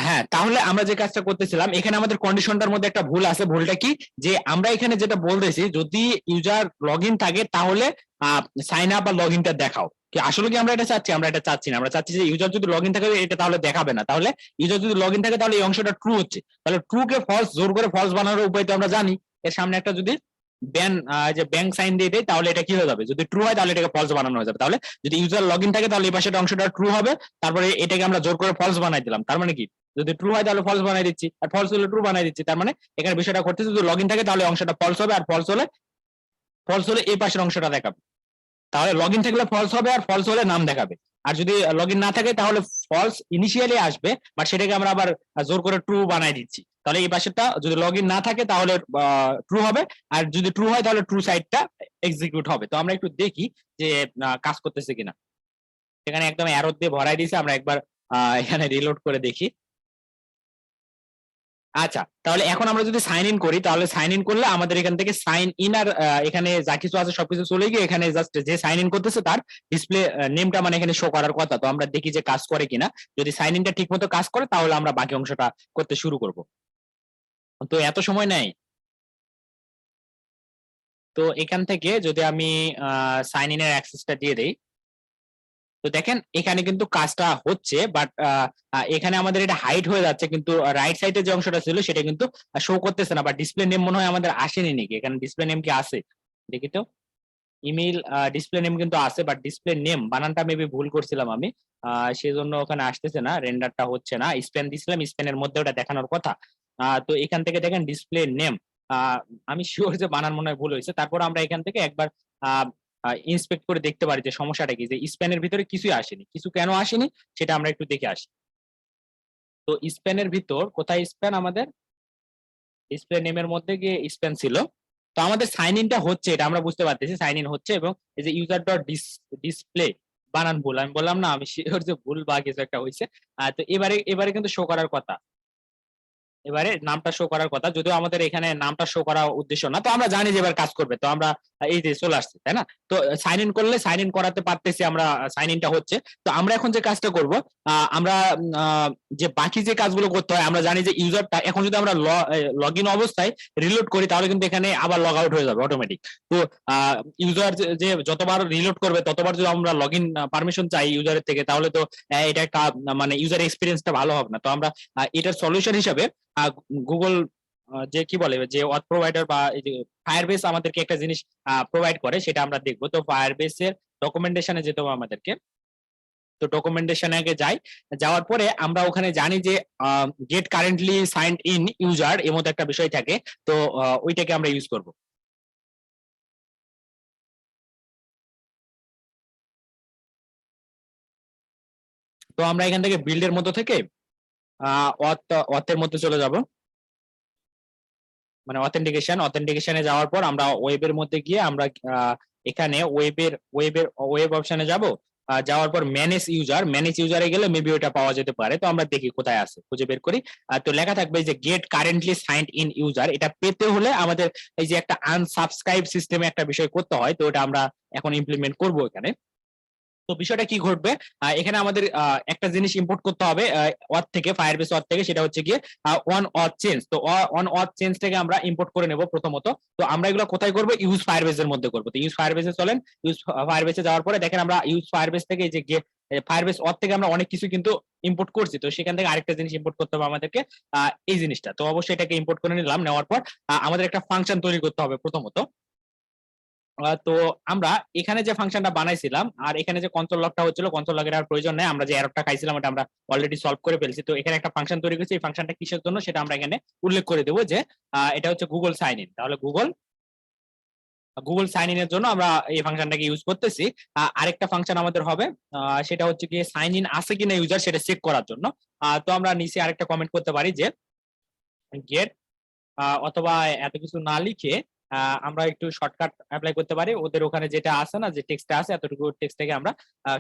হ্যাঁ, তাহলে আমরা যে কাজটা করতেছিলাম, এখানে আমাদের কন্ডিশনটার মধ্যে একটা ভুল আছে। ভুলটা কি, যে আমরা এখানে যেটা বলতেছি, যদি ইউজার লগ ইন থাকে তাহলে সাইন আপ বা লগ ইনটা দেখাও। কি আসলে কি আমরা এটা চাচ্ছি? আমরা এটা চাচ্ছি না। আমরা চাচ্ছি যে ইউজার যদি লগ ইন থাকে এটা তাহলে দেখাবে না। তাহলে ইউজার যদি লগ ইন থাকে তাহলে এই অংশটা ট্রু হচ্ছে। তাহলে ট্রু কে ফলস, জোর করে ফলস বানানোর উপায় তো আমরা জানি। এর সামনে একটা যদি যে ব্যাংক সাইন দিয়ে দেয়, তাহলে এটা কি হয়ে যাবে, যদি ট্রু হয় তাহলে এটাকে ফলস বানানো হয়ে যাবে। তাহলে যদি ইউজার লগ ইন থাকে তাহলে এই পাশের অংশটা ট্রু হবে, তারপরে এটাকে আমরা জোর করে ফলস বানাই দিলাম। তার মানে কি, যদি ট্রু হয় তাহলে ফলস বানাই দিচ্ছি, আর ফলস হলে ট্রু বানাই দিচ্ছি। তার মানে এখানে বিষয়টা করতেছে, যদি লগ ইন থাকে তাহলে অংশটা ফলস হবে, আর ফলস হলে এই পাশের অংশটা দেখাবে। তাহলে লগ ইন থাকলে ফলস হবে, আর ফলস হলে নাম দেখাবে। আর যদি লগ ইন না থাকে তাহলে ফলস ইনিশিয়ালি আসবে, বাট সেটাকে আমরা আবার জোর করে ট্রু বানাই দিচ্ছি। তাহলে এই পাশেরটা যদি লগ ইন না থাকে তাহলে ট্রু হবে, আর যদি ট্রু হয় তাহলে ট্রু সাইডটা এক্সিকিউট হবে। তো আমরা একটু দেখি যে কাজ করতেছে কিনা। এখানে একদম অ্যারো দিয়ে ভরাই দিয়েছে, আমরা একবার এখানে রিলোড করে দেখি। আচ্ছা, তাহলে এখন আমরা যদি সাইন ইন করি, তাহলে সাইন ইন করলে আমাদের এখান থেকে সাইন ইন আর এখানে যা কিছু আছে সবকিছু চলে গিয়ে এখানে জাস্ট যে সাইন ইন করতেছে তার ডিসপ্লে নেমটা মানে এখানে শো করার কথা। তো আমরা দেখি যে কাজ করে কিনা। যদি সাইন ইনটা ঠিক মতো কাজ করে তাহলে আমরা বাকি অংশটা করতে শুরু করব। তো এত সময় নেয়। তো এখান থেকে যদি আমি সাইন ইন এর অ্যাক্সেসটা দিয়ে দেই, তো দেখেন এখানে কিন্তু কাজটা হচ্ছে, বাট এখানে আমাদের এটা হাইড হয়ে যাচ্ছে, কিন্তু রাইট সাইডে যে অংশটা ছিল সেটা কিন্তু শো করতেছে না। বা ডিসপ্লে নেম মনে হয় আমাদের আসেনি নাকি, এখানে ডিসপ্লে নেম কি আছে দেখি তো। ইমেইল ডিসপ্লে নেম কিন্তু আছে, বাট ডিসপ্লে নেম বানানটা মেবি ভুল করছিলাম আমি, সেজন্য ওখানে আসতেছে না, রেন্ডারটা হচ্ছে না। স্প্যান দিছিলাম, স্প্যানের মধ্যে ওটা দেখানোর কথা। তো এখান থেকে দেখেন ডিসপ্লে নেম, আমি শিওর যে বানান মনে হয় ভুল হয়েছে। তারপর আমরা এখান থেকে একবার ইন্সপেক্ট করে দেখতে পারি যে সমস্যাটা কি, যে স্প্যানের ভিতরে কিছুই আসেনি। কিছু কেন আসেনি সেটা আমরা একটু দেখে আসি। তো স্প্যানের ভিতর কোথায় স্প্যান, আমাদের ডিসপ্লে নেমের মধ্যে গিয়ে স্প্যান ছিল। তো আমাদের সাইন ইনটা হচ্ছে, এটা আমরা বুঝতে পারতেছি সাইন ইন হচ্ছে, এবং এই যে ইউজার ডট ডিসপ্লে বানান ভুল, আমি বললাম না আমি শিওর যে ভুল বা কিছু একটা হয়েছে। তো এবারে এবারে কিন্তু শো করার কথা, এবারে নামটা শো করার কথা, যদিও আমাদের এখানে নামটা শো করা উদ্দেশ্য না। তো আমরা জানি যে এবার কাজ করবে, তো আমরা এই যে চলে আসছে, তাই না? তো সাইন ইন করলে সাইন ইন করাতে পারতেছি আমরা, সাইন ইনটা হচ্ছে। তো আমরা এখন যে কাজটা করব, আমরা যে বাকি যে কাজগুলো করতে হয়, আমরা জানি যে ইউজারটা এখন যদি আমরা লগ ইন অবস্থায় রিলোড করি তাহলে কিন্তু এখানে আবার লগ আউট হয়ে যাবে অটোমেটিক। তো ইউজার যে যতবার রিলোড করবে ততবার যদি আমরা লগ ইন পারমিশন চাই ইউজারের থেকে, তাহলে তো এটা একটা মানে ইউজার এক্সপিরিয়েন্সটা ভালো হবে না। তো আমরা এটার সলিউশন হিসাবে গুগল যে কি বলে যে অথ প্রোভাইডার বা এই যে ফায়ারবেস আমাদেরকে একটা জিনিস প্রোভাইড করে, সেটা আমরা দেখবো। তো ফায়ারবেস এর ডকুমেন্টেশনে যেতে হবে আমাদেরকে। তো ডকুমেন্টেশনে আগে যাই, যাওয়ার পরে আমরা ওখানে জানি যে get currently signed in user এর মধ্যে একটা বিষয় থাকে। তো ওইটাকে আমরা ইউজ করব। তো আমরা এখান থেকে বিল্ডের মধ্যে থেকে অথের মধ্যে চলে যাব, মানে অথেন্টিকেশনে যাওয়ার পর আমরা ওয়েবের মধ্যে গিয়ে আমরা এখানে ওয়েব অপশনে যাব। যাওয়ার পর ম্যানেজ ইউজারে গেলে মেবি ওটা পাওয়া যেতে পারে। তো আমরা দেখি কোথায় আছে, খুঁজে বের করি। তো লেখা থাকবে যে get currently signed in user. এটা পেতে হলে আমাদের এই যে একটা আনসাবস্ক্রাইব সিস্টেমে একটা বিষয় করতে হয়, তো ওটা আমরা এখন ইমপ্লিমেন্ট করব এখানে। তো বিষয়টা কি ঘটবে, এখানে আমাদের একটা জিনিস ইম্পোর্ট করতে হবে অথ থেকে, ফায়ারবেস অথ থেকে, সেটা হচ্ছে গিয়ে অন অথ চেঞ্জ। তো অন অথ চেঞ্জ থেকে আমরা ইম্পোর্ট করে নেব প্রথমত। তো আমরা এগুলো কোথায় করবো, ইউজ ফায়ারবেস এর মধ্যে করবো। তো ইউজ ফায়ারবেসে চলেন, ইউজ ফায়ারবেসে যাওয়ার পরে দেখেন আমরা ইউজ ফায়ারবেস থেকে এই যে ফায়ারবেস অথ থেকে আমরা অনেক কিছু কিন্তু ইম্পোর্ট করছি। তো সেখান থেকে আরেকটা জিনিস ইম্পোর্ট করতে হবে আমাদেরকে, এই জিনিসটা। তো অবশ্যই এটাকে ইম্পোর্ট করে নিলাম। নেওয়ার পর আমাদের একটা ফাংশন তৈরি করতে হবে প্রথমত। তো আমরা এখানে যে ফাংশনটা বানাইছিলাম আর এখানে যে কনসোল লগটা হচ্ছিল, কনসোল লগের আর প্রয়োজন নেই, আমরা যে এররটা খাইছিলাম ওটা আমরা অলরেডি সলভ করে ফেলছি। তো এখানে একটা ফাংশন তৈরি করেছি, এই ফাংশনটা কিসের জন্য সেটা আমরা এখানে উল্লেখ করে দেবো যে এটা হচ্ছে গুগল সাইন ইন। তাহলে গুগল সাইন ইন এর জন্য আমরা এই ফাংশনটাকে ইউজ করতেছি। আরেকটা ফাংশন আমাদের হবে, সেটা হচ্ছে গিয়ে সাইন ইন আছে কিনা ইউজার সেটা চেক করার জন্য। তো আমরা নিচে আরেকটা কমেন্ট করতে পারি যে গেট, অথবা এত কিছু না লিখে আমরা একটু শর্টকাট অ্যাপ্লাই করতে পারি। ওদের ওখানে যেটা আছে না, যে টেক্সটটা আছে, এতটুকু টেক্সটটাকে আমরা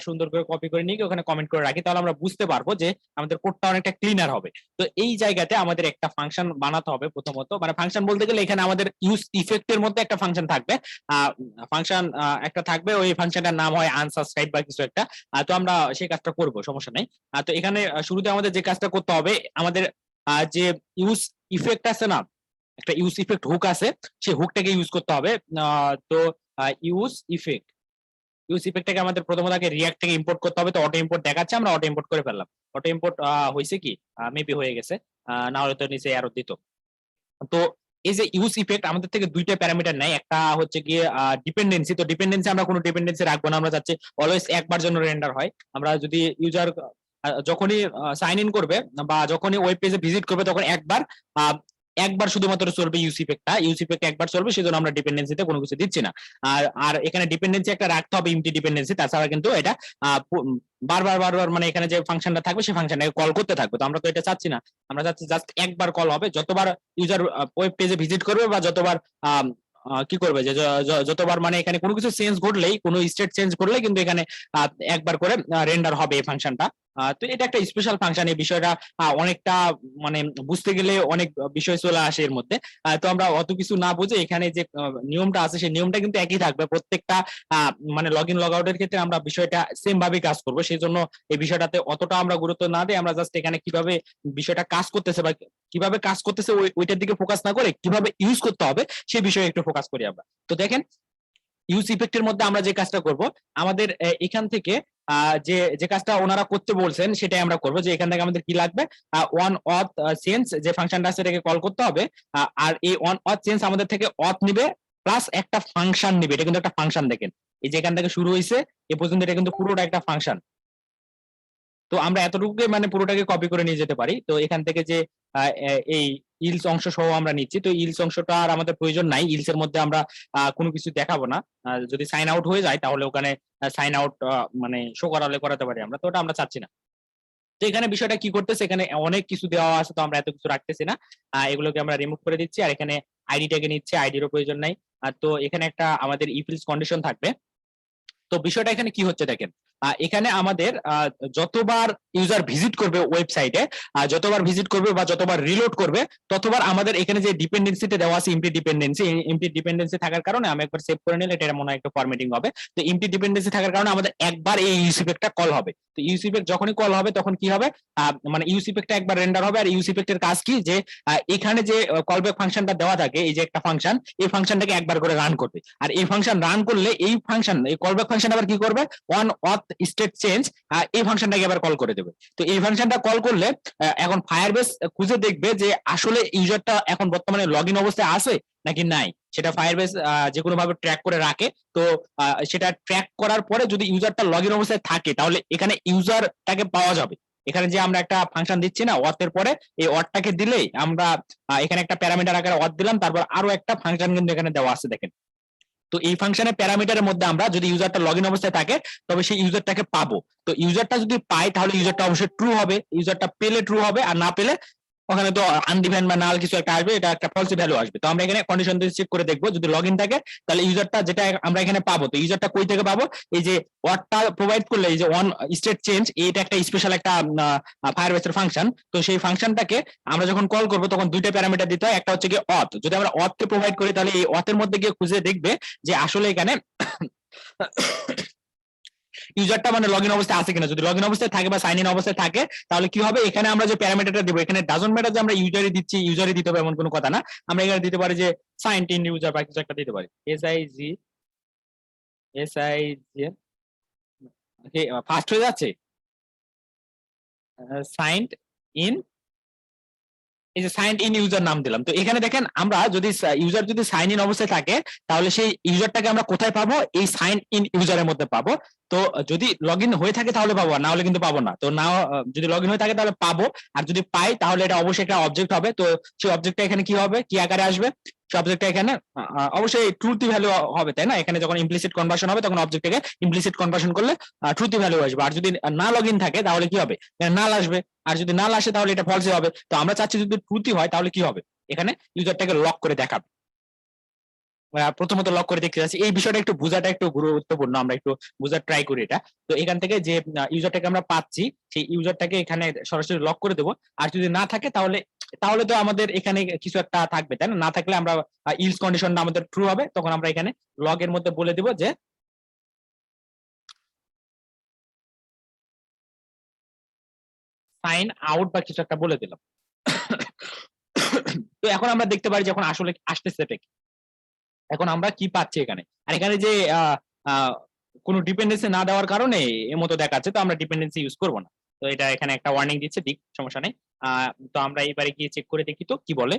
সুন্দর করে কপি করে নিয়ে ওখানে কমেন্ট করে রাখি, তাহলে আমরা বুঝতে পারবো যে আমাদের কোডটা অনেকটা ক্লিনার হবে। তো এই জায়গাতে আমাদের একটা ফাংশন বানাতে হবে প্রথমত, মানে ফাংশন বলতে গেলে এখানে আমাদের ইউজ ইফেক্টের মধ্যে একটা ফাংশন থাকবে। ফাংশন একটা থাকবে, ওই ফাংশনটার নাম হয় আনসাবস্ক্রাইব বা কিছু একটা। তো আমরা সেই কাজটা করব, সমস্যা নেই। তো এখানে শুরুতে আমাদের যে কাজটা করতে হবে, আমাদের যে ইউজ ইফেক্ট আছে না, একটা ইউজ ইফেক্ট হুক আছে, সেই হুকটাকে ইউজ করতে হবে। তো ইউজ ইফেক্টটাকে আমাদের প্রথমত আগে রিয়াক্ট থেকে ইম্পোর্ট করতে হবে। তো অটো ইম্পোর্ট দেখাচ্ছে, আমরা অটো ইম্পোর্ট করে ফেললাম। অটো ইম্পোর্ট হয়েছে কি, মেবি হয়ে গেছে, না হলে তো নিচে এরর দিত। তো এই যে ইউজ ইফেক্ট আমাদের থেকে দুইটা প্যারামিটার নেয়, একটা হচ্ছে গিয়ে ডিপেন্ডেন্সি। তো ডিপেন্ডেন্সি আমরা কোনো ডিপেন্ডেন্সি রাখবো না, আমরা চাচ্ছি অলওয়েজ একবার জন্য রেন্ডার হয়। আমরা যদি ইউজার যখনই সাইন ইন করবে বা যখনই ওয়েব পেজে ভিজিট করবে তখন একবার শুধুমাত্র চলবে ইউজ ইফেক্ট একবার চলবে, সেজন্য আমরা ডিপেন্ডেন্সিতে কোনো কিছু দিচ্ছি না। আর এখানে ডিপেন্ডেন্সি একটা রাখতে হবে, ইমটি ডিপেন্ডেন্সি, তাছাড়া কিন্তু এটা বারবার মানে এখানে যে ফাংশনটা থাকবে সেই ফাংশনটাকে কল করতে থাকবে। তো আমরা তো এটা চাচ্ছি না, আমরা চাচ্ছি জাস্ট একবার কল হবে, যতবার ইউজার ওয়েব পেজে ভিজিট করবে বা যতবার কি করবে, যে যতবার মানে এখানে কোনো কিছু চেঞ্জ ঘটলেই, কোনো স্টেট চেঞ্জ করলে কিন্তু এখানে একবার করে রেন্ডার হবে এই ফাংশনটা। তো এটা একটা স্পেশাল ফাংশন। এই বিষয়টা অনেকটা মানে বুঝতে গেলে অনেক বিষয় চলে আসে এর মধ্যে। তো আমরা অত কিছু না বুঝে এখানে যে নিয়মটা আছে সেই নিয়মটা কিন্তু একই থাকবে প্রত্যেকটা মানে লগ ইন লগ আউটের ক্ষেত্রে আমরা বিষয়টা সেম ভাবে কাজ করবো। সেই জন্য এই বিষয়টাতে অতটা আমরা গুরুত্ব না দিয়ে আমরা জাস্ট এখানে কিভাবে বিষয়টা কাজ করতেছে বা কিভাবে কাজ করতেছে ওইটার দিকে ফোকাস না করে কিভাবে ইউজ করতে হবে সেই বিষয়ে একটু ফোকাস করি আমরা। তো দেখেন ইউজ ইফেক্টের মধ্যে আমরা যে কাজটা করব, আমাদের এখান থেকে যে যে কাজটা ওনারা করতে বলছেন সেটাই আমরা করব। যে এখান থেকে আমাদের কি লাগবে, ওয়ান অথ চেঞ্জ যে ফাংশনটা আছে এটাকে কল করতে হবে। আর এই ওয়ান অথ চেঞ্জ আমাদের থেকে অথ নিবে প্লাস একটা ফাংশন নিবে। এটা কিন্তু একটা ফাংশন, দেখেন এই যে এখান থেকে শুরু হয়েছে এ পর্যন্ত এটা কিন্তু পুরোটা একটা ফাংশন। তো আমরা এতটুকু মানে পুরোটাকে কপি করে নিয়ে যেতে পারি। তো এখান থেকে যে এই ইলস অংশ সহ আমরা নিচ্ছি, তো ইলস অংশটা আর আমাদের প্রয়োজন নাই। ইলস এর মধ্যে আমরা কোনো কিছু দেখাবো না। যদি সাইন আউট হয়ে যায় তাহলে ওখানে সাইন আউট মানে শো করালে করাতে পারি আমরা, তো ওটা আমরা চাচ্ছি না। তো এখানে বিষয়টা কি করতেছে, এখানে অনেক কিছু দেওয়া আছে, তো আমরা এত কিছু রাখতেছি না। এগুলোকে আমরা রিমুভ করে দিচ্ছি। আর এখানে আইডিটাকে নিচ্ছে, আইডিরও প্রয়োজন নাই। তো এখানে একটা আমাদের ইফ এলস কন্ডিশন থাকবে। তো বিষয়টা এখানে কি হচ্ছে দেখেন, এখানে আমাদের যতবার ইউজার ভিজিট করবে ওয়েবসাইটে, যতবার ভিজিট করবে বা যতবার রিলোড করবে ততবার আমাদের এখানে যে ডিপেন্ডেন্সিটা দেওয়া আছে এমটি ডিপেন্ডেন্সি থাকার কারণে আমি একবার সেভ করে নিলে এটা মনে হয় একটু ফরম্যাটিং হবে। তো এমটি ডিপেন্ডেন্সি থাকার কারণে আমাদের একবার এই ইউজ ইফেক্টটা কল হবে। তো ইউজ ইফেক্ট যখনই কল হবে তখন কি হবে, মানে ইউজ ইফেক্টটা একবার রেন্ডার হবে। আর ইউজ ইফেক্টের কাজ কি, যে এখানে যে কলব্যাক ফাংশনটা দেওয়া থাকে, এই যে একটা ফাংশন, এই ফাংশনটাকে একবার করে রান করবে। আর এই ফাংশন রান করলে এই ফাংশন, এই কলব্যাক ফাংশন আবার কি করবে, ওয়ান অথ স্টেট চেঞ্জ এই ফাংশনটাকে আবার কল করে দেবে। তো এই ফাংশনটা কল করলে এখন ফায়ারবেস খুঁজে দেখবে যে আসলে ইউজারটা এখন বর্তমানে লগ ইন অবস্থায় আছে নাকি নাই, সেটা ফায়ারবেস যে কোনো ভাবে ট্র্যাক করে রাখে। তো সেটা ট্র্যাক করার পরে যদি ইউজারটা লগ ইন অবস্থায় থাকে তাহলে এখানে ইউজারটাকে পাওয়া যাবে। এখানে যে আমরা একটা ফাংশন দিচ্ছি না অথ এর পরে, এই অথটাকে দিলেই আমরা এখানে একটা প্যারামিটার আকারে অথ দিলাম, তারপর আরো একটা ফাংশন কিন্তু এখানে দেওয়া আছে দেখেন। তো এই ফাংশনের প্যারামিটারের মধ্যে আমরা যদি ইউজারটা লগ ইন অবস্থায় থাকে তবে সেই ইউজারটাকে পাবো। তো ইউজারটা যদি পাই তাহলে ইউজারটা অবশ্যই ট্রু হবে, ইউজারটা পেলে ট্রু হবে, আর না পেলে ওখানে তো আনডিফাইন্ড বা নাল কিছু একটা আসবে, এটা একটা ফলস ভ্যালু আসবে। তো আমরা এখানে কন্ডিশন দিয়ে চেক করে দেখবো, যদি লগ ইন থাকে তাহলে ইউজারটা যেটা আমরা এখানে পাবো। তো ইউজারটা কই থেকে পাবো, এই যে ওয়ার্ডটা প্রোভাইড করলে এই যে ওয়ান স্টেট চেঞ্জ, এটা একটা স্পেশাল একটা ফায়ারবেসের ফাংশন। তো সেই ফাংশনটাকে আমরা যখন কল করবো তখন দুইটা প্যারামিটার দিতে হয়, একটা হচ্ছে কি অথ। যদি আমরা অথ কে প্রোভাইড করি তাহলে এই অথের মধ্যে গিয়ে খুঁজে দেখবে যে আসলে এখানে ইউজারটা মানে লগ ইন অবস্থায় আছে কিনা। যদি লগ ইন অবস্থায় থাকে বা সাইন ইন অবস্থায় থাকে তাহলে কি হবে, এখানে আমরা যে প্যারামিটারটা দিব, এখানে ডাজন্ট ম্যাটার যে আমরা ইউজারই দিচ্ছি, ইউজারই দিতে হবে এমন কোনো কথা না। আমরা এখানে দিতে পারি যে সাইন্ড ইন ইউজার বা কিছু একটা দিতে পারি, এস আই জি ফার্স্ট হয়ে যাচ্ছে সাইন্ড ইন, এই যে সাইন ইন ইউজার নাম দিলাম। তো এখানে দেখেন আমরা যদি ইউজার যদি সাইন ইন অবস্থায় থাকে তাহলে সেই ইউজারটাকে আমরা কোথায় পাবো, এই সাইন ইন ইউজারের মধ্যে পাবো। তো যদি লগ ইন হয়ে থাকে তাহলে পাবো, না হলে কিন্তু পাবো না। তো না যদি লগ ইন হয়ে থাকে তাহলে পাবো, আর যদি পাই তাহলে এটা অবশ্যই একটা অবজেক্ট হবে। তো সেই অবজেক্টটা এখানে কি হবে, কি আকারে আসবে, সেই অবজেক্টটা এখানে অবশ্যই ট্রুথি ভ্যালু হবে, তাই না। এখানে যখন ইমপ্লিসিট কনভার্সন হবে তখন অবজেক্টটাকে ইমপ্লিসিট কনভার্সন করলে ট্রুথি ভ্যালু আসবে। আর যদি না লগ ইন থাকে তাহলে কি হবে, নাল আসবে। আর যদি নাল আসে তাহলে এটা ফলসে হবে। তো আমরা চাচ্ছি যদি ট্রুথি হয় তাহলে কি হবে, এখানে ইউজারটাকে লক করে দেখাবে। প্রথমত লক করে দেখতে যাচ্ছি, এই বিষয়টা একটু বোঝাটা একটু গুরুত্বপূর্ণ, আমরা একটু বোঝার ট্রাই করি এটা। তো এখান থেকে যে ইউজারটাকে আমরা পাচ্ছি সেই ইউজারটাকে এখানে সরাসরি লক করে দেবো। আর যদি না থাকে তাহলে তাহলে তো আমাদের এখানে কিছু একটা থাকবে, তাই না। না থাকলে আমরা ইলস কন্ডিশনটা আমাদের ট্রু হবে, তখন আমরা এখানে লগ এর মধ্যে বলে দিব যে সাইন আউট বা কিছু একটা বলে দিলাম। তো এখন আমরা দেখতে পারি যখন আসলে আসতেছে এটা কি। এখন আমরা কি পাচ্ছি এখানে, আর এখানে যে কোনো ডিপেন্ডেন্সি না দেওয়ার কারণে এর মতো দেখাচ্ছে, তো আমরা ডিপেন্ডেন্সি ইউজ করবো না। তো এটা এখানে একটা ওয়ার্নিং দিচ্ছে, দিক সমস্যা নেই। তো আমরা এবারে গিয়ে চেক করে দেখি তো কি বলে।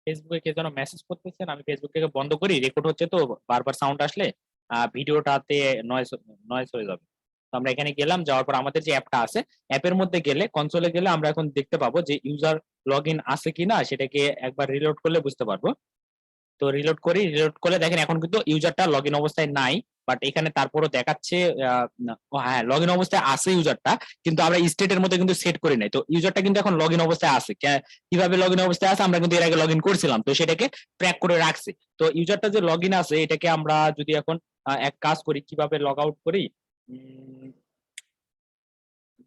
ফেসবুকে কে যেন মেসেজ করতেছেন, আমি ফেসবুক থেকে বন্ধ করি, রেকর্ড হচ্ছে তো বারবার সাউন্ড আসলে ভিডিওটাতে নয়েজ নয়েজ হয়ে যাবে। তো আমরা এখানে গেলাম, যাওয়ার পর আমাদের যে অ্যাপটা আছে অ্যাপের মধ্যে গেলে কনসোলে গেলে আমরা এখন দেখতে পাবো যে ইউজার লগ ইন আছে কিনা, সেটাকে একবার রিলোড করলে বুঝতে পারবো। তো রিলোড করি, রিলোড করলে দেখেন এখন কিন্তু ইউজারটা লগ ইন অবস্থায় নাই, বাট এখানে তারপরও দেখাচ্ছে হ্যাঁ লগ ইন অবস্থায় আছে ইউজারটা, কিন্তু আমরা স্টেটের মধ্যে কিন্তু সেট করি নাই। তো ইউজারটা কিন্তু এখন লগ ইন অবস্থায় আছে। কিভাবে লগ ইন অবস্থায় আছে, আমরা কিন্তু এর আগে লগ ইন করছিলাম, তো সেটাকে ট্র্যাক করে রাখছি। তো ইউজারটা যে লগ ইন আছে এটাকে আমরা যদি এখন এক কাজ করি, কিভাবে লগ আউট করি, উম,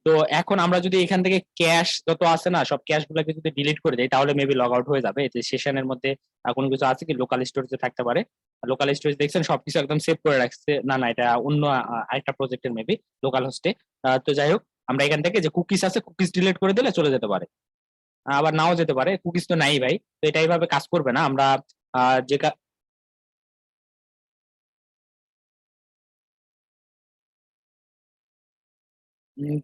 তো এখন আমরা যদি এখান থেকে ক্যাশ যত আছে না সব ক্যাশ গুলাকে যদি ডিলিট করে দেই তাহলে মেবি লগ আউট হয়ে যাবে। এতে সেশনের মধ্যে কোনো কিছু আছে কি লোকাল স্টোরেজে থাকতে পারে। লোকাল স্টোরেজ দেখছেন সবকিছু একদম সেভ করে রাখছে, না না এটা অন্য আরেকটা প্রজেক্টের মেবি লোকাল হোস্টে। তো যাই হোক, আমরা এখান থেকে যে কুকিজ আছে কুকিজ ডিলিট করে দিলে চলে যেতে পারে, আবার নাও যেতে পারে, কুকিজ তো নাই ভাই। তো এটা এইভাবে কাজ করবে না। আমরা যে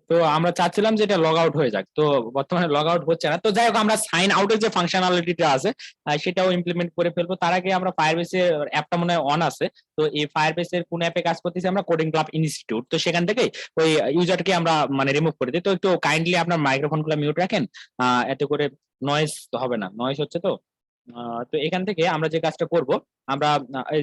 তো আমরা চাচ্ছিলাম যে এটা লগ আউট হয়ে যাক, তো বর্তমানে লগ আউট হচ্ছে না। তো যাই হোক, আমরা সাইন আউটের যে ফাংশনালিটিটা আছে সেটাও ইমপ্লিমেন্ট করে ফেলবো। তার আগে আমরা ফায়ারবেসের অ্যাপটা মনে হয় অন আছে, তো এই ফায়ারবেসের কোন অ্যাপে কাজ করতেছি আমরা, কোডিং ক্লাব ইনস্টিটিউট। তো সেখান থেকে ওই ইউজারকে আমরা মানে রিমুভ করে দিই। তো একটু কাইন্ডলি আপনার মাইক্রোফোন গুলো মিউট রাখেন, এতে করে নয়েজ হবে না, নয়েজ হচ্ছে তো। তো এখান থেকে আমরা যে কাজটা করব, আমরা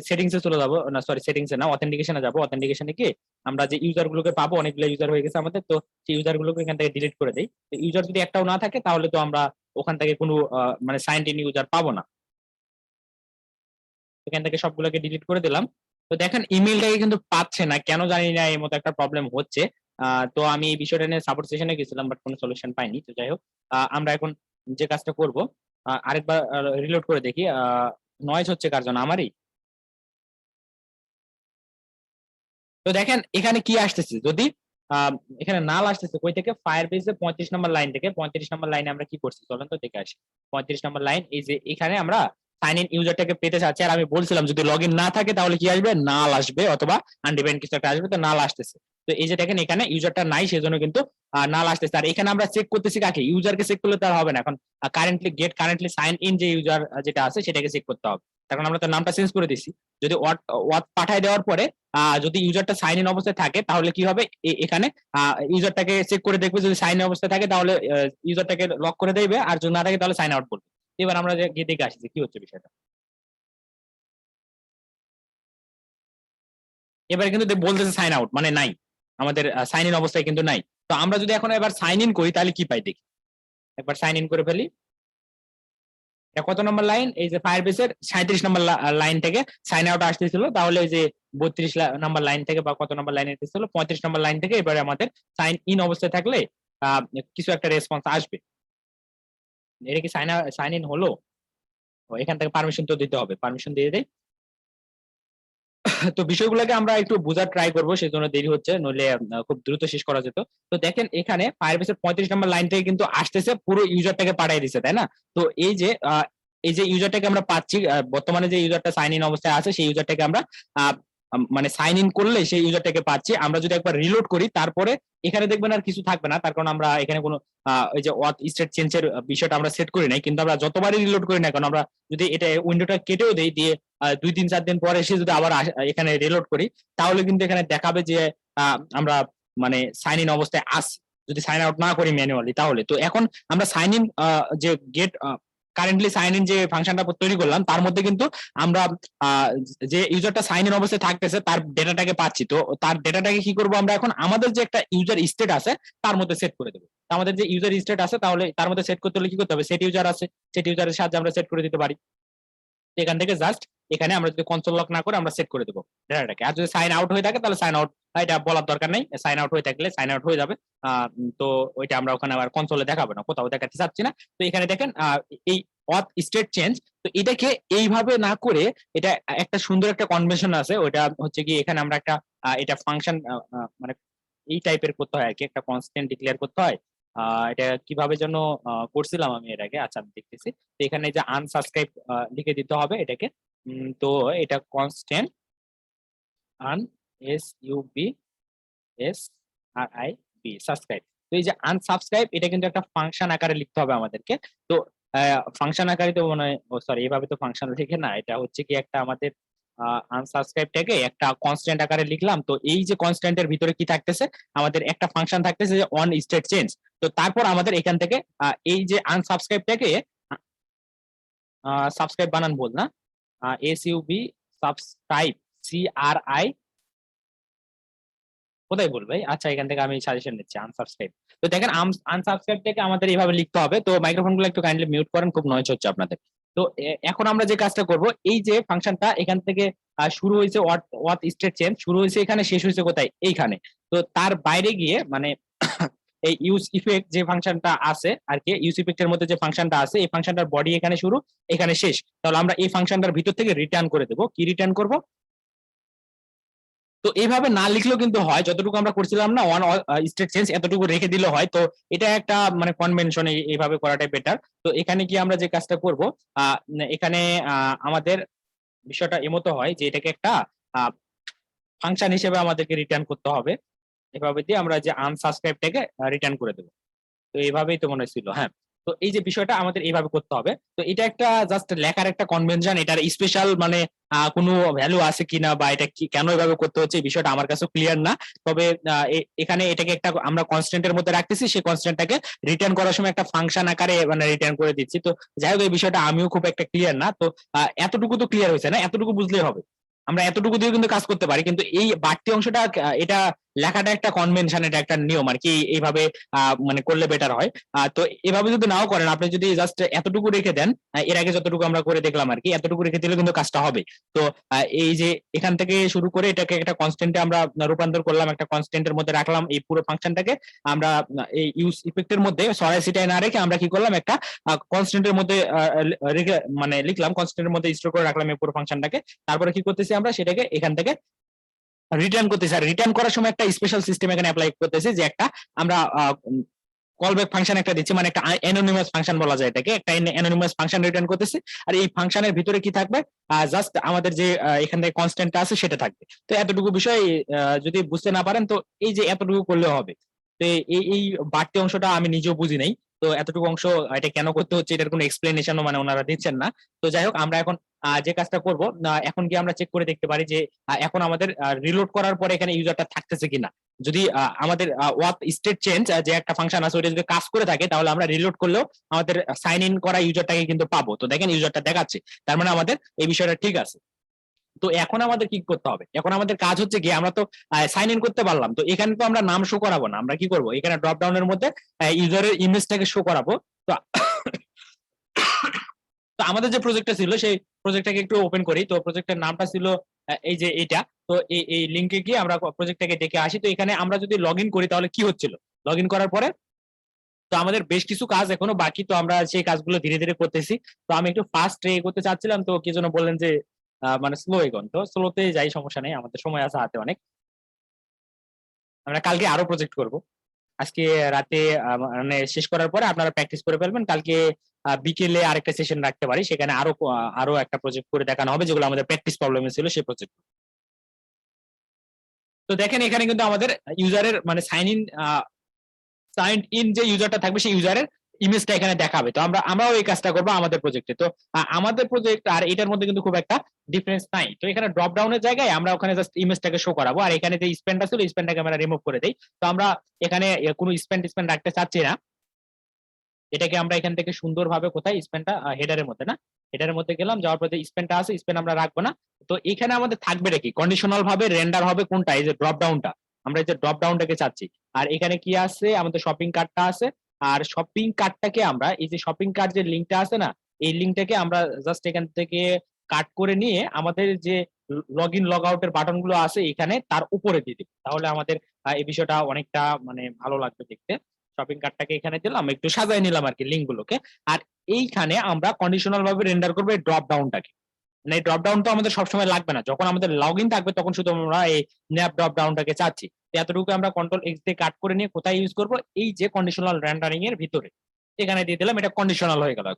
সেটিংস এ চলে যাবো, না সরি সেটিংস এ না, অথেন্টিকেশনে যাবো। অথেন্টিকেশনে গিয়ে আমরা যে ইউজার গুলোকে পাবো, অনেকগুলো ইউজার হয়ে গেছে আমাদের, তো সেই ইউজার গুলোকে এখান থেকে ডিলিট করে দেই। ইউজার যদি একটাও না থাকে তাহলে তো আমরা ওখান থেকে কোনো মানে সাইন্ড ইন ইউজার পাবো না। এখান থেকে সবগুলোকে ডিলিট করে দিলাম। তো দেখেন ইমেলটাকে কিন্তু পাচ্ছে না, কেন জানি না, এই মতো একটা প্রবলেম হচ্ছে। তো আমি এই বিষয়টা নিয়ে সাপোর্ট সেশনে গেছিলাম, বাট কোনো সলিউশন পাইনি। তো যাই হোক, আমরা এখন যে কাজটা করব, আরেকবার রিলোড করে দেখি। নয়েজ হচ্ছে কার জন্য? আমারই। তো দেখেন এখানে কি আসতেছে, যদি আহ, এখানে নাল আসতেছে কই থেকে, ফায়ার বেসে 35 নম্বর লাইন থেকে। 35 নম্বর লাইনে আমরা কি করছি চলেন তো দেখে আসি। 35 নম্বর লাইন, এই যে এখানে আমরা সাইন ইন ইউজারটাকে পেতে চাচ্ছি। আর আমি বলছিলাম যদি লগ ইন না থাকে তাহলে কি আসবে, নাল আসবে অথবা আনডিফাইন্ড কিছু একটা আসবে। তো নাল আসতেছে। তো এই যে দেখেন এখানে ইউজারটা নাই, সেজন্য কিন্তু নাল আসতেছে। আর এখানে আমরা চেক করতেছি কাকে, ইউজারকে চেক করলে তার হবে না। এখন কারেন্টলি সাইন ইন যে ইউজার যেটা আছে সেটাকে চেক করতে হবে। কারণ আমরা তো নামটা চেঞ্জ করে দিছি। যদি ওয়াট ওয়াট পাঠায় দেওয়ার পরে যদি ইউজারটা সাইন ইন অবস্থায় থাকে তাহলে কি হবে, এখানে ইউজারটাকে চেক করে দেখবে, যদি সাইন ইন অবস্থায় থাকে তাহলে ইউজারটাকে লক করে দেবে, আর যদি না থাকে তাহলে সাইন আউট করবে। এবার আমরা গিয়ে দেখে আসি যে কি হচ্ছে বিষয়টা। এবারে কিন্তু বলতেছে সাইন আউট মানে নাই, আমাদের সাইন ইন অবস্থায় কিন্তু নাই। তো আমরা যদি এখন এবার সাইন ইন করি তাহলে কি পাই দেখি। একবার সাইন ইন করে ফেলি। এটা কত নম্বর লাইন, এই যে ফায়ার বেসের 37 নম্বর লাইন থেকে সাইন আউট আসতেছিল, তাহলে এই যে 32 নম্বর লাইন থেকে বা কত নম্বর লাইন এসেছিল, 35 নম্বর লাইন থেকে এবারে আমাদের সাইন ইন অবস্থায় থাকলে আহ, কিছু একটা রেসপন্স আসবে। এটা কি সাইন ইন হলো? এখান থেকে পারমিশন তো দিতে হবে, পারমিশন দিয়ে দেয়। তো বিষয়গুলোকে আমরা একটু বোঝার ট্রাই করবো, সেজন্য দেরি হচ্ছে, নইলে খুব দ্রুত শেষ করা যেত। তো দেখেন এখানে ফায়ারবেসের 35 নম্বর লাইন থেকে কিন্তু আসতেছে, পুরো ইউজারটাকে পাঠিয়ে দিচ্ছে, তাই না? তো এই যে ইউজারটাকে আমরা পাচ্ছি, বর্তমানে যে ইউজারটা সাইন ইন অবস্থায় আছে সেই ইউজারটাকে আমরা মানে সাইন ইন করলে সেই ইউজারটাকে পাচ্ছি। আমরা যদি একবার রিলোড করি তারপরে এখানে দেখবেন আর কিছু থাকবে না, তার কারণ আমরা এখানে কোনো এই যে ওয়াথ স্টেট চেঞ্জের বিষয়টা আমরা সেট করি নাই। কিন্তু আমরা যতবারই রিলোড করি না, কারণ আমরা যদি এটা উইন্ডোটা কেটেও দেই, দিয়ে 2 3 4 দিন পরে এসে যদি আবার এখানে রিলোড করি, তাহলে কিন্তু এখানে দেখাবে যে আমরা মানে সাইন ইন অবস্থায় আসি, যদি সাইন আউট না করি ম্যানুয়ালি তাহলে। তো এখন আমরা সাইন ইন যে গেট কারেন্টলি সাইন ইন যে ফাংশনটা তৈরি করলাম তার মধ্যে কিন্তু আমরা যে ইউজারটা সাইন ইন অবস্থায় থাকতেছে তার ডেটাটাকে পাচ্ছি। তো তার ডেটাটাকে কি করবো আমরা এখন, আমাদের যে একটা ইউজার স্টেট আছে তার মধ্যে সেট করে দেবো। আমাদের যে ইউজার স্টেট আছে তাহলে তার মধ্যে সেট করতে হলে কি করতে হবে, সেট ইউজার আছে, সেট ইউজারের সাহায্যে আমরা সেট করে দিতে পারি। এখান থেকে জাস্ট এখানে আমরা যদি কনসোল লক না করে আমরা সেট করে দেবো ডেটাটাকে। আর যদি সাইন আউট হয়ে থাকে তাহলে সাইন আউট, এটা বলার দরকার নেই। সাইন আউট হয়ে থাকলে সাইন আউট হয়ে যাবে। তো ওইটা আমরা ওখানে আবার কনসোলে দেখাবো না, কোথাও দেখাতে চাচ্ছি না। তো এখানে দেখেন এই অথ স্টেট চেঞ্জ, তো এটাকে এইভাবে না করে এটা একটা সুন্দর একটা কনভেনশন আছে, ওইটা হচ্ছে কি এখানে আমরা একটা এটা ফাংশন মানে এই টাইপের করতে হয় আর কি, একটা কনস্ট্যান্ট ডিক্লেয়ার করতে হয়। এটা কিভাবে যেন করছিলাম আমি এর আগে, আচ্ছা আমি দেখতেছি। তো এখানে যে আনসাবস্ক্রাইব লিখে দিতে হবে এটাকে। তো এটা কনস্ট্যান্ট আন, SUBSRIB সাবস্ক্রাইব। তো এই যে আনসাবস্ক্রাইব এটা কিন্তু একটা ফাংশন আকারে লিখতে হবে আমাদেরকে। তো ফাংশন আকারে তো মনে হয়, ও সরি এভাবে তো ফাংশন লিখে না, এটা হচ্ছে কি একটা আমাদের আনসাবস্ক্রাইবটাকে একটা কনস্ট্যান্ট আকারে লিখলাম। তো এই যে কনস্ট্যান্টের ভিতরে কি থাকতেছে, আমাদের একটা ফাংশন থাকতেছে যে অন স্টেট চেঞ্জ। তো তারপর আমাদের এখান থেকে এই যে আনসাবস্ক্রাইবটাকে সাবস্ক্রাইব বানান ভুল না, SUB সাবস্ক্রাইব, কোথায় বলবে, আচ্ছা এখান থেকে আমি সাজেশন নিচ্ছি আনসাবস্ক্রাইব। তো দেখেন আনসাবস্ক্রাইব থেকে আমাদের এইভাবে লিখতে হবে। তো মাইক্রোফোন গুলো একটু কাইন্ডলি মিউট করেন, খুব নয়েজ হচ্ছে আপনাদের। তো এখন আমরা যে কাজটা করব, এই যে ফাংশনটা এখান থেকে শুরু হয়েছে ওয়াট স্টেট চেঞ্জ শুরু হয়েছে এখানে, শেষ হয়েছে কোথায়, এইখানে। তো তার বাইরে গিয়ে মানে এই ইউজ ইফেক্ট যে ফাংশনটা আছে আর কি, ইউজ ইফেক্টের মধ্যে যে ফাংশনটা আছে এই ফাংশনটার বডি এখানে শুরু এখানে শেষ, তাহলে আমরা এই ফাংশনটার ভিতর থেকে রিটার্ন করে দেবো। কি রিটার্ন করব? তো এইভাবে না লিখলেও কিন্তু হয়, যতটুকু আমরা করছিলাম না ওয়ান স্টেট চেঞ্জ এতটুকু রেখে দিলে হয়। তো এটা একটা মানে কনভেনশন, এইভাবে করাটাই বেটার। তো এখানে কি আমরা যে কাজটা করব, এখানে আমাদের বিষয়টা এমতো হয় যে এটাকে একটা ফাংশন হিসেবে আমাদেরকে রিটার্ন করতে হবে। এভাবে দিয়ে আমরা যে আনসাবস্ক্রাইবটাকে রিটার্ন করে দেবো। তো এইভাবেই তো মনে ছিল, হ্যাঁ। তো এই যে বিষয়টা আমাদের এইভাবে করতে হবে। তো এটা একটা জাস্ট লেখার একটা কনভেনশন, এটার স্পেশাল মানে কোনো ভ্যালু আছে কিনা বা এটা কি কেন এভাবে করতে হচ্ছে এই বিষয়টা আমার কাছে ক্লিয়ার না। তবে এখানে এটাকে একটা আমরা কনস্ট্যান্টের মধ্যে রাখতেছি, সেই কনস্ট্যান্টটাকে রিটার্ন করার সময় একটা ফাংশন আকারে মানে রিটার্ন করে দিচ্ছি। তো যাই হোক এই বিষয়টা আমিও খুব একটা ক্লিয়ার না। তো এতটুকু তো ক্লিয়ার হয়েছে না, এতটুকু বুঝলেই হবে। আমরা এতটুকু দিয়ে কিন্তু কাজ করতে পারি, কিন্তু এই বাড়তি অংশটা এটা লেখাটা একটা কনভেনশন, এটা একটা নিয়ম আর কি, এইভাবে মানে করলে বেটার হয়। তো এভাবে যদি নাও করেন, আপনি যদি জাস্ট এতটুকু রেখে দেন, এর আগে যতটুকু আমরা করে দেখলাম আর কি, এতটুকু রেখে দিলে কিন্তু কাজটা হবে। তো এই যে এখান থেকে শুরু করে এটাকে একটা কনস্ট্যান্টে আমরা রূপান্তর করলাম, একটা কনস্ট্যান্টের মধ্যে রাখলাম এই পুরো ফাংশনটাকে। আমরা এই ইউজ ইফেক্টের মধ্যে সরাই সিটাই না রেখে আমরা কি করলাম, একটা কনস্ট্যান্টের মধ্যে রেখে মানে লিখলাম, কনস্ট্যান্টের মধ্যে স্টোর করে রাখলাম এই পুরো ফাংশনটাকে। তারপরে কি করতেছি আমরা সেটাকে এখান থেকে রিটার্ন করতেছি। আর রিটার্ন করার সময় একটা স্পেশাল সিস্টেম এখানে অ্যাপ্লাই করতেছি, যে একটা আমরা কল ব্যাক ফাংশন একটা দিচ্ছি, মানে একটা অ্যানোনিমাস ফাংশন বলা যায় এটাকে, একটা অ্যানোনিমাস ফাংশন রিটার্ন করতেছি। আর এই ফাংশনের ভিতরে কি থাকবে, জাস্ট আমাদের যে এখান থেকে কনস্ট্যান্টটা আছে সেটা থাকবে। তো এতটুকু বিষয় যদি বুঝতে না পারেন, তো এই যে এতটুকু করলে হবে। তো এই বাড়তি অংশটা আমি নিজেও বুঝি নাই। তো এতটুকু অংশ এটা কেন করতে হচ্ছে এটার কোনো এক্সপ্লেনেশনও মানে ওনারা দিচ্ছেন না। তো যাই হোক আমরা এখন যে কাজটা করব, এখন কি আমরা চেক করে দেখতে পারি যে এখন আমাদের রিলোড করার পরে এখানে ইউজারটা থাকতেছে কিনা। যদি আমাদের ওয়াথ স্টেট চেঞ্জ যে একটা ফাংশন আছে ওটা যদি কাজ করে থাকে, তাহলে আমরা রিলোড করলেও আমাদের সাইন ইন করা ইউজারটাকে কিন্তু পাবো। তো দেখেন ইউজারটা দেখাচ্ছে, তার মানে আমাদের এই বিষয়টা ঠিক আছে। তো এখন আমাদের কি করতে হবে, এখন আমাদের কাজ হচ্ছে কি, আমরা তো সাইন ইন করতে পারলাম, তো এখানে তো আমরা নাম শো করাবো না। আমরা কি করব, এখানে ড্রপ ডাউনের মধ্যে ইউজারের ইমেজটাকে শো করাবো। তো তো আমাদের যে প্রজেক্টটা ছিল সেই প্রজেক্টটাকে একটু ওপেন করি। তো প্রজেক্টের নামটা ছিল এই যে এইটা। তো এই লিঙ্কে গিয়ে আমরা প্রজেক্টটাকে দেখে আসি। তো এখানে আমরা যদি লগ ইন করি তাহলে কি হচ্ছিল, লগ ইন করার পরে তো আমাদের বেশ কিছু কাজ এখনো বাকি, তো আমরা সেই কাজগুলো ধীরে ধীরে করতেছি। তো আমি একটু ফাস্ট করতে চাচ্ছিলাম, তো কি জন্য বললেন যে মানে স্লো এগোন, তো স্লোতে যাই, সমস্যা নেই, আমাদের সময় আছে হাতে অনেক। আমরা কালকে আরো প্রজেক্ট করব। আজকে রাতে মানে শেষ করার পরে আপনারা প্র্যাকটিস করে ফেলবেন, কালকে বিকেলে আরেকটা সেশন রাখতে পারি, সেখানে আরো একটা প্রজেক্ট করে দেখানো হবে যেগুলো আমাদের প্র্যাকটিস প্রবলেমে ছিল সেই প্রজেক্ট। তো দেখেন এখানে কিন্তু আমাদের ইউজারের মানে সাইন ইন যে ইউজারটা থাকবে সেই ইউজারের ইমেজটা এখানে দেখাবে। তো আমরাও এই কাজটা করবো আমাদের প্রজেক্টে। তো আমাদের প্রজেক্ট আর এটার মধ্যে কিন্তু খুব একটা ডিফারেন্স নাই। তো এখানে ড্রপ ডাউনের জায়গায় আমরা ওখানে জাস্ট ইমেজটাকে শো করাবো, আর এখানে যে স্পেনটা ছিল স্পেনটাকে আমরা রিমুভ করে দিই। তো আমরা এখানে কোনো স্পেন রাখতে চাচ্ছি না। এটাকে আমরা এখান থেকে সুন্দরভাবে কোথায় স্পেনটা হেডারের মধ্যে, না হেডারের মধ্যে গেলাম, যাওয়ার পরে স্পেনটা আছে স্পেন আমরা রাখবো না। তো এখানে আমাদের থাকবে কি কন্ডিশনাল ভাবে রেন্ডার হবে কোনটা, এই যে ড্রপ ডাউনটা, আমরা এই যে ড্রপ ডাউনটাকে চাচ্ছি। আর এখানে কি আছে, আমাদের শপিং কার্টটা আছে। আর শপিং কার্টটাকে আমরা এই যে শপিং কার্ট যে লিঙ্কটা আছে না, এই লিঙ্কটাকে আমরা জাস্ট এখান থেকে কাট করে নিয়ে আমাদের যে লগ ইন লগ আউটের বাটন গুলো আছে এখানে তার উপরে দিয়ে দিব, তাহলে আমাদের এই বিষয়টা অনেকটা মানে ভালো লাগবে দেখতে। শপিং কার্টটাকে এখানে দিলাম, একটু সাজাই নিলাম আর কি লিঙ্ক গুলোকে। আর এইখানে আমরা কন্ডিশনাল ভাবে রেন্ডার করবো এই ড্রপ ডাউনটাকে। মানে এই ড্রপ ডাউন তো আমাদের সবসময় লাগবে না, যখন আমাদের লগ ইন থাকবে তখন শুধু আমরা এই ন্যাপ ড্রপ ডাউনটাকে চাচ্ছি। এতটুকু আমরা কন্ট্রোল এক্স দিয়ে কাট করে নিয়ে কোথায় ইউজ করবো, এই যে কন্ডিশনাল রেন্ডারিং এর ভিতরে এখানে দিয়ে দিলাম, এটা কন্ডিশনাল হয়ে গেল।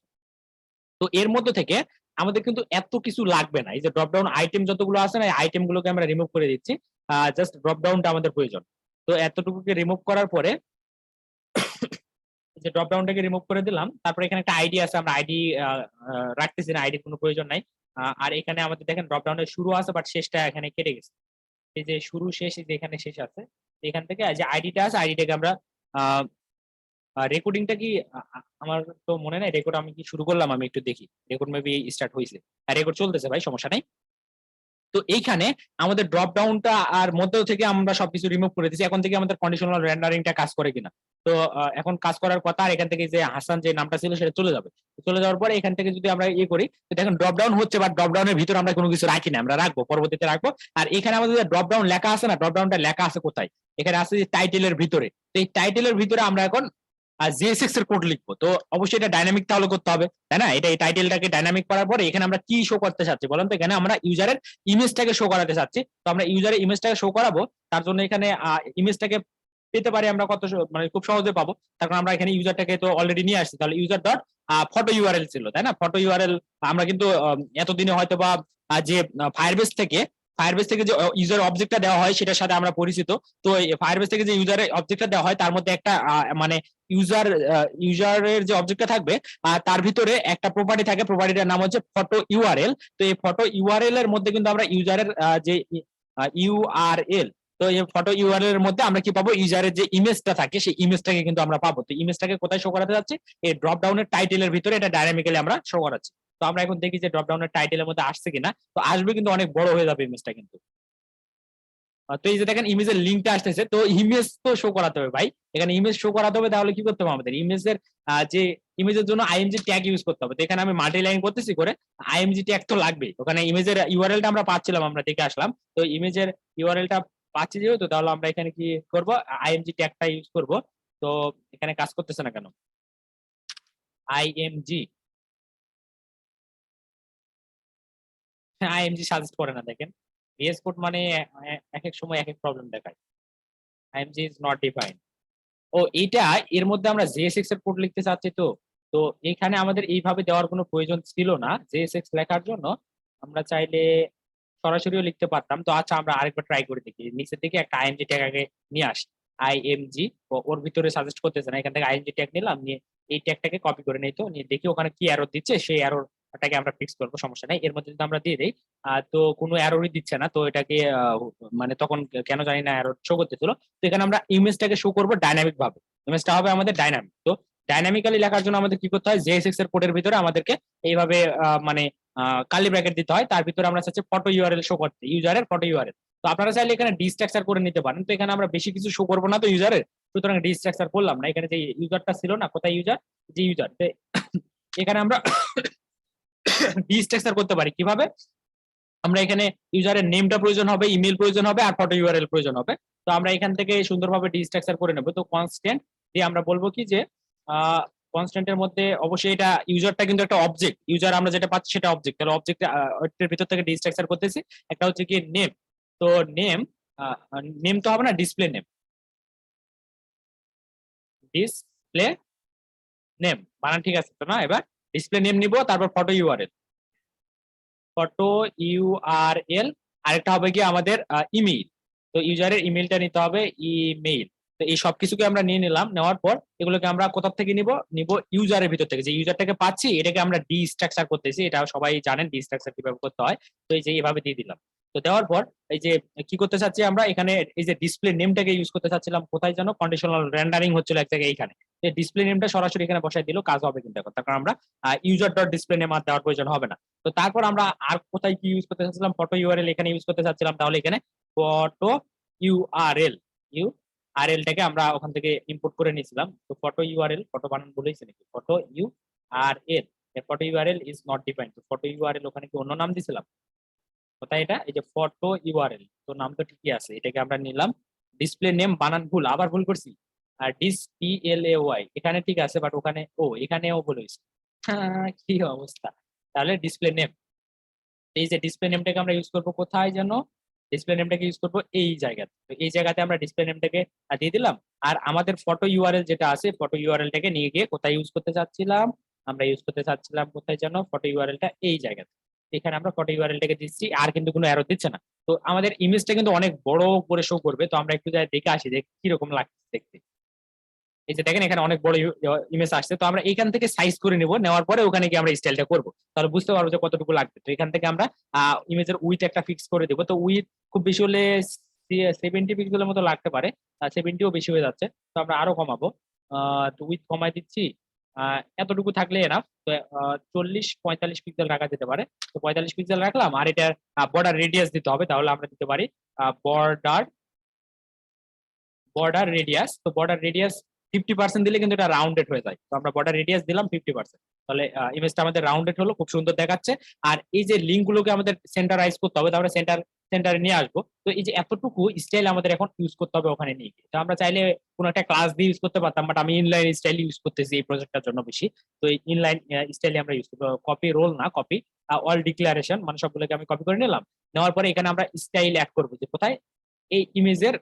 তো এর মধ্যে থেকে আমাদের কিন্তু এত কিছু লাগবে না, এই যে ড্রপ ডাউন আইটেম যতগুলো আছে না, এই আইটেম গুলোকে আমরা রিমুভ করে দিচ্ছি। জাস্ট ড্রপ ডাউনটা আমাদের প্রয়োজন। তো এতটুকুকে রিমুভ করার পরে যে ড্রপ ডাউনটাকে রিমুভ করে দিলাম, তারপরে এখানে একটা আইডি আছে, আমরা আইডি রাখতেছি না, আইডির কোনো প্রয়োজন নাই। আর এখানে আমাদের দেখেন ড্রপ ডাউনের শুরু আছে বাট শেষটা এখানে কেটে গেছে। এই যে শুরু শেষ এই যে এখানে শেষ আছে, এখান থেকে যে আইডিটা আছে আইডিটাকে আমরা রেকর্ডিংটা কি আমার তো মনে নাই রেকর্ড আমি কি শুরু করলাম, আমি একটু দেখি রেকর্ড মেবি স্টার্ট হয়েছে। রেকর্ড চলতেছে ভাই, সমস্যা নাই। তো এইখানে আমাদের ড্রপ ডাউনটা আর মধ্যে থেকে আমরা সবকিছু রিমুভ করে দিচ্ছি, এখন থেকে আমাদের কন্ডিশনাল রেন্ডারিংটা কাজ করে কিনা। তো এখন কাজ করার কথা, আর এখান থেকে যে হাসান যে নামটা ছিল সেটা চলে যাবে। চলে যাওয়ার পরে এখান থেকে যদি আমরা ইয়ে করি, তো দেখেন ড্রপ ডাউন হচ্ছে, বা ড্রপ ডাউনের ভিতরে আমরা কোনো কিছু রাখি না, আমরা রাখবো, পরবর্তীতে রাখবো। আর এখানে আমাদের ড্রপ ডাউন লেখা আছে না, ড্রপ ডাউনটা লেখা আছে কোথায়, এখানে আছে যে টাইটেলের ভিতরে। তো এই টাইটেলের ভিতরে আমরা এখন জিএসএক্স এর কোড লিখবো। তো অবশ্যই এটা ডাইনামিক তাহলে করতে হবে, তাই না? এটা এই টাইটেলটাকে ডাইনামিক করার পরে এখানে আমরা কি শো করতে চাচ্ছি বলেন তো? এখানে আমরা ইউজারের ইমেজটাকে শো করাতে চাচ্ছি। তো আমরা ইউজারের ইমেজটাকে শো করাবো, তার জন্য এখানে ইমেজটাকে পেতে পারি আমরা মানে খুব সহজে পাবো। তার কারণ আমরা এখানে ইউজারটাকে তো অলরেডি নিয়ে আসছি, তাহলে ইউজার ডট ফটো ইউআরএল ছিল, তাই না? ফটো ইউআরএল আমরা কিন্তু এতদিনে হয়তো বা যে ফায়ারবেস থেকে যে ইউজার অবজেক্টটা দেওয়া হয় সেটার সাথে আমরা পরিচিত। তো ফায়ারবেস থেকে যে ইউজারের অবজেক্টটা দেওয়া হয় তার মধ্যে একটা মানে ইউজারের যে অবজেক্টটা থাকবে তার ভিতরে একটা প্রপার্টি থাকে, প্রপার্টিটার নাম হচ্ছে ফটো ইউআরএল। তো এই ফটো ইউআরএল এর মধ্যে কিন্তু আমরা ইউজারের যে ইউআরএল, তো এই ফটো ইউআরএল এর মধ্যে আমরা কি পাবো, ইউজারের যে ইমেজটা থাকে সেই ইমেজটাকে কিন্তু আমরা পাবো। তো ইমেজটাকে কোথায় শো করাতে যাচ্ছি, এই ড্রপ ডাউনের টাইটেলের ভিতরে এটা ডাইনামিক্যালি আমরা শো করাচ্ছি। তো আমরা এখন দেখি যে ড্রপ ডাউনের টাইটেলের মধ্যে আসছে কিনা। তো আসবে, কিন্তু অনেক বড় হয়ে যাবে ইমেজটা কিন্তু। তো এই যে দেখেন ইমেজের লিঙ্কটা আসতেছে, তো ইমেজ তো শো করাতে হবে ভাই, এখানে ইমেজ শো করাতে হবে। তাহলে কি করতে হবে আমাদের, ইমেজের যে ইমেজের জন্য আইএমজি ট্যাগ ইউজ করতে হবে। তো এখানে আমি মাল্টি লাইন করতেছি করে, আইএমজি ট্যাগ তো লাগবে। ওখানে ইমেজের ইউআরএলটা আমরা পাচ্ছিলাম, আমরা দেখে আসলাম। তো ইমেজের ইউআরএলটা পাচ্ছি যেহেতু, তাহলে আমরা এখানে কি করব, আইএমজি ট্যাগটা ইউজ করব। তো এখানে কাজ করতেছে না কেন, আইএমজি আইএমজি সাজেস্ট করে না, দেখেন ভিএস কোড মানে এক এক সময় এক এক প্রবলেম দেখায়। IMG is not defined. ও এইটা, এর মধ্যে আমরা জেএসএক্স এর কোড লিখতে চাচ্ছি। তো তো এখানে আমাদের এইভাবে দেওয়ার কোনো প্রয়োজন ছিল না জেএসএক্স লেখার জন্য, আমরা চাইলে সরাসরিও লিখতে পারতাম। তো আচ্ছা, আমরা আরেকবার ট্রাই করে দেখি, নিচের দিকে একটা আইএমজি ট্যাগ আগে নিয়ে আসি। আইএমজি, ওর ভিতরে সাজেস্ট করতেছে না, এখান থেকে আইএমজি ট্যাগ নিলাম, নিয়ে এই ট্যাগটাকে কপি করে নিই। তো নিয়ে দেখি ওখানে কি এরর দিচ্ছে, সেই এররটাকে আমরা ফিক্স করবো, সমস্যা নাই। এর মধ্যে যদি আমরা দিয়ে দিই, তো কোনো এররই দিচ্ছে না, তো এটাকে মানে তখন কেন জানি না এরর শো করতেছিল। তো এখানে আমরা ইমেজটাকে শো করবো ডাইনামিক ভাবে, ইমেজটা হবে আমাদের ডাইনামিক। তো ডাইনামিক্যালি লেখার জন্য আমাদের কি করতে হয়, জেএসএক্স এর কোডের ভিতরে আমাদেরকে এইভাবে মানে কার্লি ব্র্যাকেট দিতে হয়, তার ভিতরে আমরা চাচ্ছি ফটো ইউআরএল শো করতে, ইউজারের ফটো ইউআরএল। তো আপনারা চাইলে এখানে ডিস্ট্রাকচার করে নিতে পারেন। তো এখানে আমরা বেশি কিছু শো করবো না তো ইউজারের, সুতরাং ডিস্ট্রাকচার করলাম না। এখানে যে ইউজারটা ছিল না, কোথায় ইউজার, যে ইউজার, এখানে আমরা ডিস্ট্রাকচার করতে পারি কিভাবে, আমরা এখানে ইউজারের নেমটা প্রয়োজন হবে, ইমেল প্রয়োজন হবে, আর ফটো ইউআরএল প্রয়োজন হবে। তো আমরা এখান থেকে সুন্দরভাবে ডিস্ট্রাকচার করে নেব। তো কনস্ট্যান্ট দিয়ে আমরা বলবো কি যে কনস্ট্যান্টের মধ্যে অবশ্যই এটা ইউজারটা কিন্তু একটা অবজেক্ট, ইউজার আমরা যেটা পাচ্ছি সেটা অবজেক্ট, তাহলে অবজেক্টের ভিতর থেকে ডিস্ট্রাকচার করতেছি। একটা হচ্ছে কি নেম, তো নেম নেম তো হবে না, ডিসপ্লে নেম, ডিসপ্লে নেম বানান ঠিক আছে তো না? এবার ডিসপ্লে নেম নিব, তারপর ফটো ইউআরএল, ফটো ইউআরএল, আরেকটা হবে কি আমাদের ইমেইল। তো ইউজারের ইমেইলটা নিতে হবে, ইমেইল। তো এই সবকিছুকে আমরা নিয়ে নিলাম, নেওয়ার পর এগুলোকে আমরা কোথা থেকে নিব ইউজারের ভিতর থেকে, যে ইউজারটাকে পাচ্ছি এটাকে আমরা ডিস্ট্রাকচার করতেছি, এটা সবাই জানেন ডিস্ট্রাকচার কিভাবে করতে হয়। তো এই যে এইভাবে দিয়ে দিলাম। তো দেওয়ার পর এই যে কি করতে চাচ্ছি আমরা, এখানে এই যে ডিসপ্লে নেমটাকে ইউজ করতে চাচ্ছিলাম, কোথায় যেন কন্ডিশনাল রেন্ডারিং হচ্ছিল এক জায়গায়, এইখানে ডিসপ্লে নেমটা সরাসরি এখানে বসাই দিল, কাজ হবে কিন্তু এখন, তার কারণ আমরা ইউজার ডট ডিসপ্লে নেম আর দেওয়ার প্রয়োজন হবে না। তো তারপর আমরা আর কোথায় কি ইউজ করতে চাচ্ছিলাম, ফটো ইউআরএল এখানে ইউজ করতে চাচ্ছিলাম, তাহলে এখানে ফটো ইউআরএল, ইউআরএলটাকে আমরা ওখান থেকে ইম্পোর্ট করে নিয়েছিলাম। তো ফটো ইউআরএল, ফটো বানান বলেইছে নাকি, photo URL, photo URL is not defined. তো ফটো ইউআরএল ওখানে কি অন্য নাম দিছিলাম, কোথায় এটা, এই যে ফটো ইউআরএল, তো নাম তো ঠিকই আছে, এটাকে আমরা নিলাম। ডিসপ্লে নেম বানান ভুল, আবার ভুল করছি, আর ডিসপিএলএওয়াই এখানে ঠিক আছে, বাট ওখানে এখানেও ভুল হয়েছে। কি অবস্থা। তাহলে ডিসপ্লে নেম, এই যে ডিসপ্লে নেমটাকে আমরা ইউজ করবো কোথায় যেন, ডিসপ্লে নেমটাকে ইউজ করবো এই জায়গাতে। তো এই জায়গাতে আমরা ডিসপ্লে নেমটাকে দিয়ে দিলাম। আর আমাদের ফটো ইউআরএল যেটা আছে, ফটো ইউআরএলটাকে নিয়ে গিয়ে কোথায় ইউজ করতে চাচ্ছিলাম, আমরা ইউজ করতে চাচ্ছিলাম কোথায় যেন, ফটো ইউআরএলটা এই জায়গাতে। এখানে আমরা ফটো ইউআরএলটাকে দিচ্ছি, আর কিন্তু কোনো এরর দিচ্ছে না। তো আমাদের ইমেজটা কিন্তু অনেক বড় করে শো করবে। তো আমরা একটু যাই দেখে আসি যে কিরকম লাগছে দেখতে। এই যে দেখেন এখানে অনেক বড় ইমেজ আসছে। তো আমরা এখান থেকে সাইজ করে নিব, নেওয়ার পরে ওখানে গিয়ে আমরা স্টাইলটা করব, তাহলে বুঝতে পারবো যে কতটুকু লাগবে। তো এখান থেকে আমরা ইমেজের উইথ একটা ফিক্স করে দেবো। তো উইথ খুব বেশি হলে 70 পিক্সেলের মতো লাগতে পারে, 70ও বেশি হয়ে যাচ্ছে, তো আমরা আরো কমাবো। তো উইথ কমাই দিচ্ছি, এতটুকু থাকলে এনাফ। তো 40-45 পিক্সেল রাখা যেতে পারে। তো 45 পিক্সেল রাখলাম, আর এটার বর্ডার রেডিয়াস দিতে হবে, তাহলে আমরা দিতে পারি বর্ডার বর্ডার রেডিয়াস। তো বর্ডার রেডিয়াস 50% দিলে কিন্তু এটা রাউন্ডেড হয়ে যায়, তো আমরা বর্ডার রেডিয়াস দিলাম 50%, তাহলে ইমেজটা আমাদের রাউন্ডেড হলো, খুব সুন্দর দেখাচ্ছে। আর এই যে লিঙ্ক গুলোকে আমাদের সেন্টারাইজ করতে হবে, তারপরে সেন্টারে নিয়ে আসবো। তো এই যে এতটুকু স্টাইল আমাদের এখন ইউজ করতে হবে ওখানে নিয়ে গিয়ে। তো আমরা চাইলে কোনো একটা ক্লাস দিয়ে ইউজ করতে পারতাম, বাট আমি ইনলাইন স্টাইল ইউজ করতেছি এই প্রজেক্টটার জন্য বেশি। তো এই ইনলাইন স্টাইলে আমরা ইউজ করবো, কপি রোল না, কপি অল ডিক্লারেশন, মানে সবগুলোকে আমি কপি করে নিলাম। নেওয়ার পরে এখানে আমরা স্টাইল অ্যাড করবো, যে কোথায়, এই ইমেজের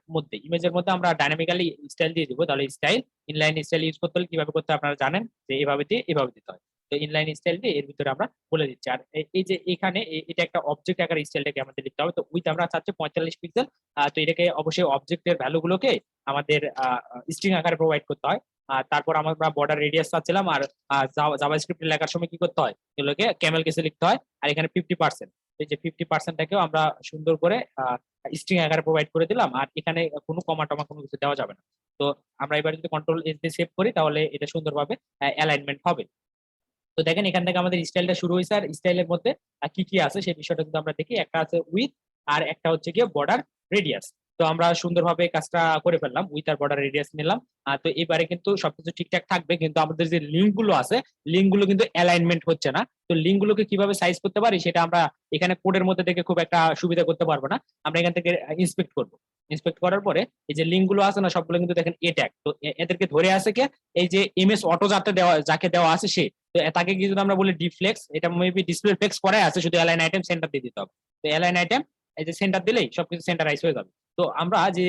মধ্যে আমরা ডাইনামিক্যালি স্টাইল দিয়ে দিব। তাহলে স্টাইল, ইনলাইন স্টাইল ইউজ করতে হলে কিভাবে করতে হয় আপনারা জানেন, যে এভাবে দিয়ে এভাবে দিতে হয়। তো ইনলাইন স্টাইল দিয়ে এর ভিতরে আমরা বলে দিচ্ছি। আর এই যে এখানে এটা একটা অবজেক্ট আকার স্টাইলটাকে আমাদের লিখতে হবে। তো উইথ আমরা চাচ্ছি 45 পিক্সেল। তো এটাকে অবশ্যই অবজেক্টের ভ্যালু গুলোকে আমাদের স্ট্রিং আকারে প্রোভাইড করতে হয়। আর তারপর আমরা বর্ডার রেডিয়াস চাচ্ছিলাম, আর জাভাস্ক্রিপ্ট লেখার সময় কি করতে হয়, এগুলোকে ক্যামেল কেসে লিখতে হয়। আর এখানে 50%, এই যে 50%টাকেও আমরা সুন্দর করে স্ট্রিং আকারে প্রোভাইড করে দিলাম। আর এখানে কোনো কমা টমা কোনো কিছু দেওয়া যাবে না। তো আমরা এবার যদি কন্ট্রোল এস দিয়ে সেভ করি, তাহলে এটা সুন্দরভাবে অ্যালাইনমেন্ট হবে। তো দেখেন এখান থেকে আমাদের স্টাইলটা শুরু হয়েছে, আর স্টাইলের মধ্যে কি কি আছে সেই বিষয়টা যদি আমরা দেখি, একটা আছে উইথ, আর একটা হচ্ছে গিয়ে বর্ডার রেডিয়াস। তো আমরা সুন্দরভাবে কাজটা করে ফেললাম, উইথ আর বর্ডার রেডিয়াস নিলাম। তো এবারে কিন্তু সবকিছু ঠিকঠাক থাকবে, কিন্তু আমাদের যে লিঙ্ক গুলো আছে, লিঙ্ক গুলো কিন্তু অ্যালাইনমেন্ট হচ্ছে না। তো লিঙ্ক গুলোকে কিভাবে সাইজ করতে পারি সেটা আমরা এখানে কোডের মধ্যে থেকে খুব একটা সুবিধা করতে পারবো না। আমরা এখান থেকে ইন্সপেক্ট করবো। ইন্সপেক্ট করার পরে এই যে লিঙ্ক গুলো আছে না, সবগুলো কিন্তু দেখেন এ ট্যাগ। তো এদেরকে ধরে আছে কে, এই যে এমএস অটো যাকে দেওয়া আছে সে। তো তাকে কি যদি আমরা বলি ডিফ্লেক্স, এটা মেবি ডিসপ্লে ফ্লেক্স করাই আছে, শুধু অ্যালাইন আইটেম সেন্টার দিয়ে দিতে হবে। তো অ্যালাইন আইটেম এই যে সেন্টার দিলেই সবকিছু সেন্টারাইজ হয়ে যাবে। তো আমরা যে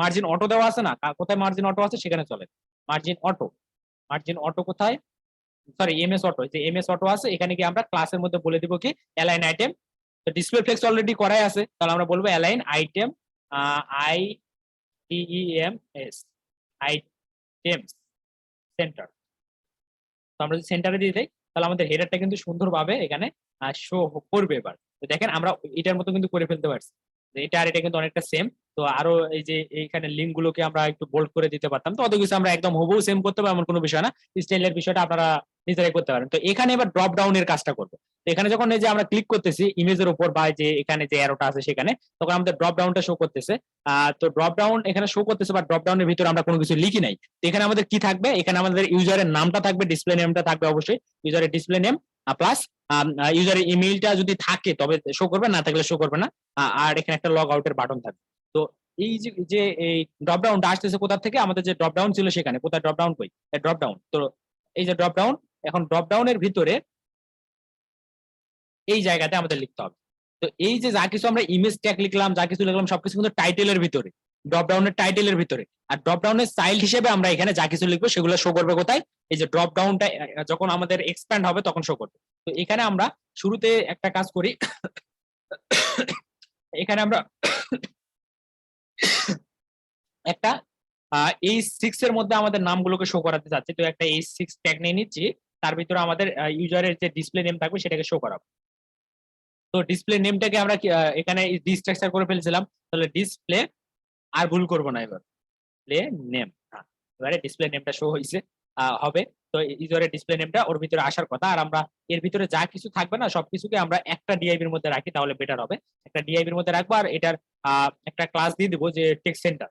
মার্জিন অটো দেওয়া আছে না, কোথায় মার্জিন অটো আছে সেখানে চলে। মার্জিন অটো, মার্জিন অটো কোথায়, সরি এমএস অটো, যে এমএস অটো আছে এখানে কি আমরা ক্লাসের মধ্যে বলে দিব কি অ্যালাইন আইটেম। তো ডিসপ্লে ফ্লেক্স অলরেডি করাই আছে, তাহলে আমরা বলবো align item, ITEMS, items centre. তো আমরা যদি সেন্টারে দিয়ে দেই, তাহলে আমাদের হেডারটা কিন্তু সুন্দরভাবে এখানে শো করবে। এবার তো দেখেন আমরা এটার মতো কিন্তু করে ফেলতে পারছি, এটা আর এটা কিন্তু অনেকটা সেম। তো আরো এই যে এইখানে লিঙ্ক গুলোকে আমরা একটু বোল্ড করে দিতে পারতাম। তো অত কিছু আমরা একদম হুবহু সেম করতে পারবো এমন কোনো বিষয় না, স্টাইলের বিষয়টা আপনারা নিজেরাই করতে পারেন। তো এখানে এবার ড্রপ ডাউন এর কাজটা করবো। তো এখানে যখন এই যে আমরা ক্লিক করতেছি ইমেজের উপর, বা যে এখানে যে অ্যারোটা আছে সেখানে, তখন আমাদের ড্রপ ডাউনটা শো করতেছে। তো ড্রপ ডাউন এখানে শো করতেছে, বা ড্রপ ডাউনের ভিতরে আমরা কোনো কিছু লিখি নাই। তো এখানে আমাদের কি থাকবে, এখানে আমাদের ইউজারের নামটা থাকবে, ডিসপ্লে নেমটা থাকবে অবশ্যই, ইউজারের ডিসপ্লে নেম প্লাস ইউজারের ইমেইলটা যদি থাকে তবে শো করবে, না থাকলে শো করবে না। আর এখানে একটা লগ আউটের বাটন থাকবে। তো এই যে এই ড্রপ ডাউনটা আসতেছে কোথা থেকে, আমাদের যে ড্রপ ডাউন ছিল সেখানে, কোথায় ড্রপ ডাউন কই, ড্রপ ডাউন। তো এই যে ড্রপ ডাউন, এখন ড্রপ ডাউনের ভিতরে এই জায়গাতে আমাদের লিখতে হবে। তো এই যে যা কিছু আমরা ইমেজ ট্যাগ লিখলাম, যা কিছু লিখলাম, সবকিছু কিন্তু টাইটেলের ভিতরে, ড্রপ ডাউনের টাইটেলের ভিতরে। আর ড্রপ ডাউনের চাইল্ড হিসেবে আমরা এখানে যা কিছু লিখবো সেগুলো শো করবে কোথায়, এই যে ড্রপ ডাউনটা যখন আমাদের এক্সপ্যান্ড হবে তখন শো করবে। তো এখানে আমরা শুরুতে একটা কাজ করি, এখানে আমরা একটা H6 এর মধ্যে আমাদের নামগুলোকে শো করাতে চাচ্ছি। তো একটা H6 ট্যাগ নিয়ে নিচ্ছি, তার ভিতরে আমাদের ইউজারের যে ডিসপ্লে নেম থাকবে সেটাকে শো করাবো। তো ডিসপ্লে নেমটাকে আমরা এখানে ডিস্ট্রাকচার করে ফেলছিলাম, তাহলে ডিসপ্লে আর ভুল করবো না, এবার ডিসপ্লে নেম। এবারে ডিসপ্লে নেমটা শো হয়েছে হবে। তো ইউজারের ডিসপ্লে নেমটা ওর ভিতরে আসার কথা। আর আমরা এর ভিতরে যা কিছু থাকবে না সবকিছুকে আমরা একটা ডিআইবির মধ্যে রাখি, তাহলে বেটার হবে। একটা ডিআইবির মধ্যে রাখবো, আর এটার একটা ক্লাস দিয়ে দিব যে টেক্সট সেন্টার।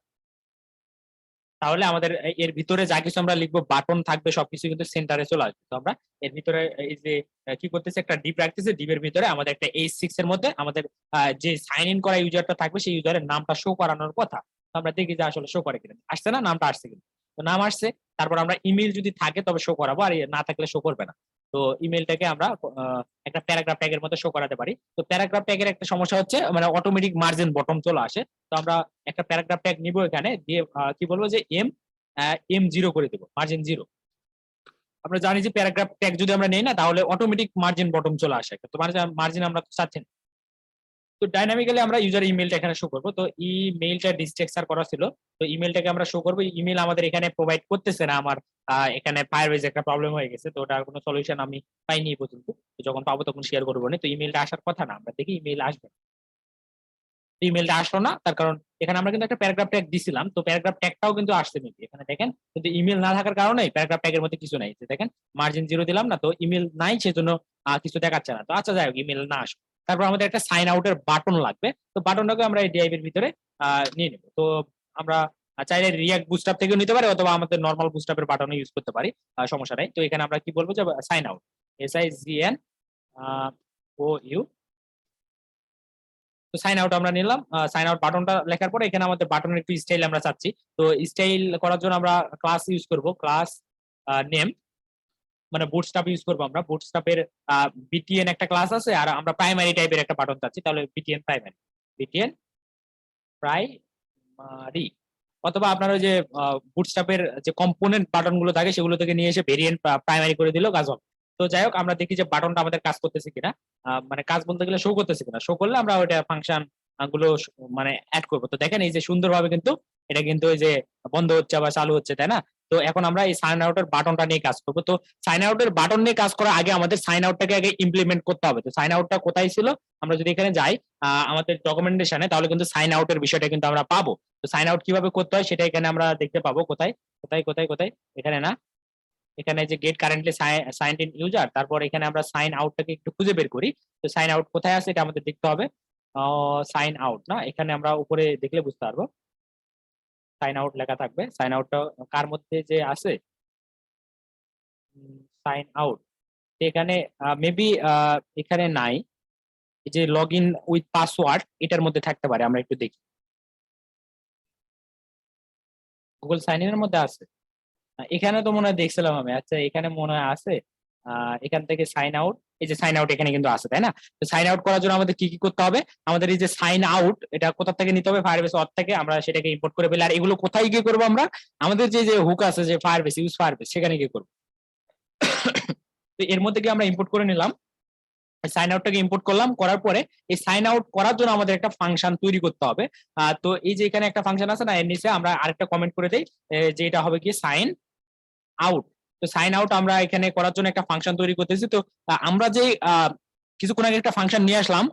তাহলে আমাদের এর ভিতরে যা কিছু আমরা লিখবো, বাটন থাকবে, সবকিছু কিন্তু সেন্টারে চলে আসবে। তো আমরা এর ভিতরে এই যে কি করতেছি, একটা ডিপ রাখতেছি, ডিপের ভিতরে আমাদের একটা H6 এর মধ্যে আমাদের যে সাইন ইন করা ইউজারটা থাকবে সেই ইউজারের নামটা শো করানোর কথা। তো আমরা দেখি যে আসলে শো করে কিনা, আসছে না, নামটা আসছে কিনা। তো নাম আসছে, তারপর আমরা ইমেল যদি থাকে তবে শো করাবো, আর না থাকলে শো করবে না। তো ইমেলটাকে আমরা একটা প্যারাগ্রাফ ট্যাগের মধ্যে শো করাতে পারি। তো প্যারাগ্রাফ ট্যাগের একটা সমস্যা হচ্ছে, মানে অটোমেটিক মার্জিন বটম চলে আসে। তো আমরা একটা প্যারাগ্রাফ ট্যাগ নিব, এখানে দিয়ে কি বলবো যে M0 করে দেবো, মার্জিন 0। আমরা জানি যে প্যারাগ্রাফ ট্যাগ যদি আমরা নেই না, তাহলে অটোমেটিক মার্জিন বটম চলে আসে। তো মার্জিন আমরা চাচ্ছি না। তো ডাইনামিক্যালি আমরা ইউজার ইমেলটা এখানে শো করবো। তো ইমেলটা ডিস্ট্রাকচার করা ছিল, তো ইমেলটাকে আমরা শো করবো। ইমেল আমাদের এখানে প্রোভাইড করতেছে না, আমার এখানে ফায়ারবেজে একটা প্রবলেম হয়ে গেছে। তো ওটার কোনো সলিউশন আমি পাইনি এই পর্যন্ত। তো যখন পাবো তখন শেয়ার করবো না। তো ইমেলটা আসার কথা না, আমরা দেখি ইমেল আসবে। ইমেলটা আসলো না, তার কারণ এখানে আমরা কিন্তু একটা প্যারাগ্রাফ ট্যাগ দিছিলাম, তো প্যারাগ্রাফ ট্যাগটাও কিন্তু আসছে মেবি এখানে দেখেন, কিন্তু ইমেল না থাকার কারণে প্যারাগ্রাফ ট্যাগের মধ্যে কিছু নাই, যে দেখেন মার্জিন 0 দিলাম না, তো ইমেল নাই সেজন্য কিছু দেখাচ্ছে না। তো আচ্ছা যাই হোক, ইমেল না আসুক। তারপর আমাদের একটা সাইন আউটের বাটন লাগবে, তো বাটনটাকে আমরা এই ডিআইভি এর ভিতরে নিয়ে নেব। তো আমরা চাইলে রিয়াক্ট বুটস্ট্র্যাপ থেকেও নিতে পারি, অথবা আমাদের নরমাল বুটস্ট্র্যাপের বাটনও ইউজ করতে পারি, সমস্যা নাই। তো এখানে আমরা কি বলবো যে সাইন আউট, SIGN OU। তো সাইন আউট আমরা নিলাম, সাইন আউট বাটনটা লেখার পরে এখানে আমাদের বাটনের একটু স্টাইল আমরা চাচ্ছি। তো স্টাইল করার জন্য আমরা ক্লাস ইউজ করব, ক্লাস নেম, মানে বুটস্ট্র্যাপ ইউজ করবো আমরা। বুটস্ট্র্যাপের BTN একটা ক্লাস আছে, আর আমরা প্রাইমারি টাইপের একটা বাটন চাচ্ছি, তাহলে BTN প্রাইমারি, BTN প্রাইমারি। অথবা আপনার ওই যে বুটস্ট্র্যাপের যে কম্পোনেন্ট বাটন গুলো থাকে সেগুলো থেকে নিয়ে এসে ভেরিয়েন্ট প্রাইমারি করে দিলেও কাজ হবে। তো যাই হোক, আমরা দেখি যে বাটনটা আমাদের কাজ করতেছে কিনা, মানে কাজ বলতে গেলে শো করতেছে কিনা। শো করলে আমরা ওইটা ফাংশন গুলো মানে অ্যাড করবো। তো দেখেন এই যে সুন্দরভাবে কিন্তু এটা কিন্তু ওই যে বন্ধ হচ্ছে বা চালু হচ্ছে, তাই না? তো এখন আমরা এই সাইন আউটের বাটনটা নিয়ে কাজ করবো। তো সাইন আউটের বাটন নিয়ে কাজ করার আগে আমাদের সাইন আউটটাকে আগে ইমপ্লিমেন্ট করতে হবে। তো সাইন আউটটা কোথায় ছিল, আমরা যদি এখানে যাই আমাদের ডকুমেন্টেশনে, তাহলে কিন্তু সাইন আউটের বিষয়টা কিন্তু আমরা পাবো। তো সাইন আউট কিভাবে করতে হয় সেটা এখানে আমরা দেখতে পাবো। কোথায় কোথায় কোথায় কোথায়, এখানে না, এখানে যে get currently signed in user, তারপর এখানে আমরা সাইন আউটটাকে একটু খুঁজে বের করি। তো সাইন আউট কোথায় আছে এটা আমাদের দেখতে হবে। সাইন আউট না, এখানে আমরা উপরে দেখলে বুঝতে পারবো সাইন আউট লেখা থাকবে। সাইন আউটটা কার মধ্যে যে আছে, সাইন আউট, এখানে মেবি এখানে নাই। এই যে লগ ইন উইথ পাসওয়ার্ড, এটার মধ্যে থাকতে পারে, আমরা একটু দেখি। গুগল সাইন ইন এর মধ্যে আছে, এখানে তো মনে হয় দেখছিলাম আমি। আচ্ছা, এখানে মনে হয় আছে। এখান থেকে সাইন আউট, এই যে সাইন আউট এখানে কিন্তু আছে, তাই না? তো সাইন আউট করার জন্য আমাদের কি কি করতে হবে, আমাদের এই যে সাইন আউট, এটা কোথা থেকে নিতে হবে, ফায়ারবেস অথ থেকে আমরা সেটাকে ইম্পোর্ট করে ফেলি। আর এগুলো কোথায় গিয়ে করবো আমরা, আমাদের যে যে হুক আছে যে ফায়ারবেস, ইউজ ফায়ারবেস, সেখানে গিয়ে করবো। তো এর মধ্যে গিয়ে আমরা ইম্পোর্ট করে নিলাম, সাইন আউটটাকে ইম্পোর্ট করলাম। করার পরে এই সাইন আউট করার জন্য আমাদের একটা ফাংশন তৈরি করতে হবে। তো এই যে এখানে একটা ফাংশন আছে না, এর নিচে আমরা আরেকটা কমেন্ট করে দেই, যে এটা হবে কি সাইন আউট। তো সাইন আউট আমরা এখানে করার জন্য একটা ফাংশন তৈরি করতেছি। তো আমরা যে কিছুক্ষণ আগে একটা ফাংশন নিয়ে আসলাম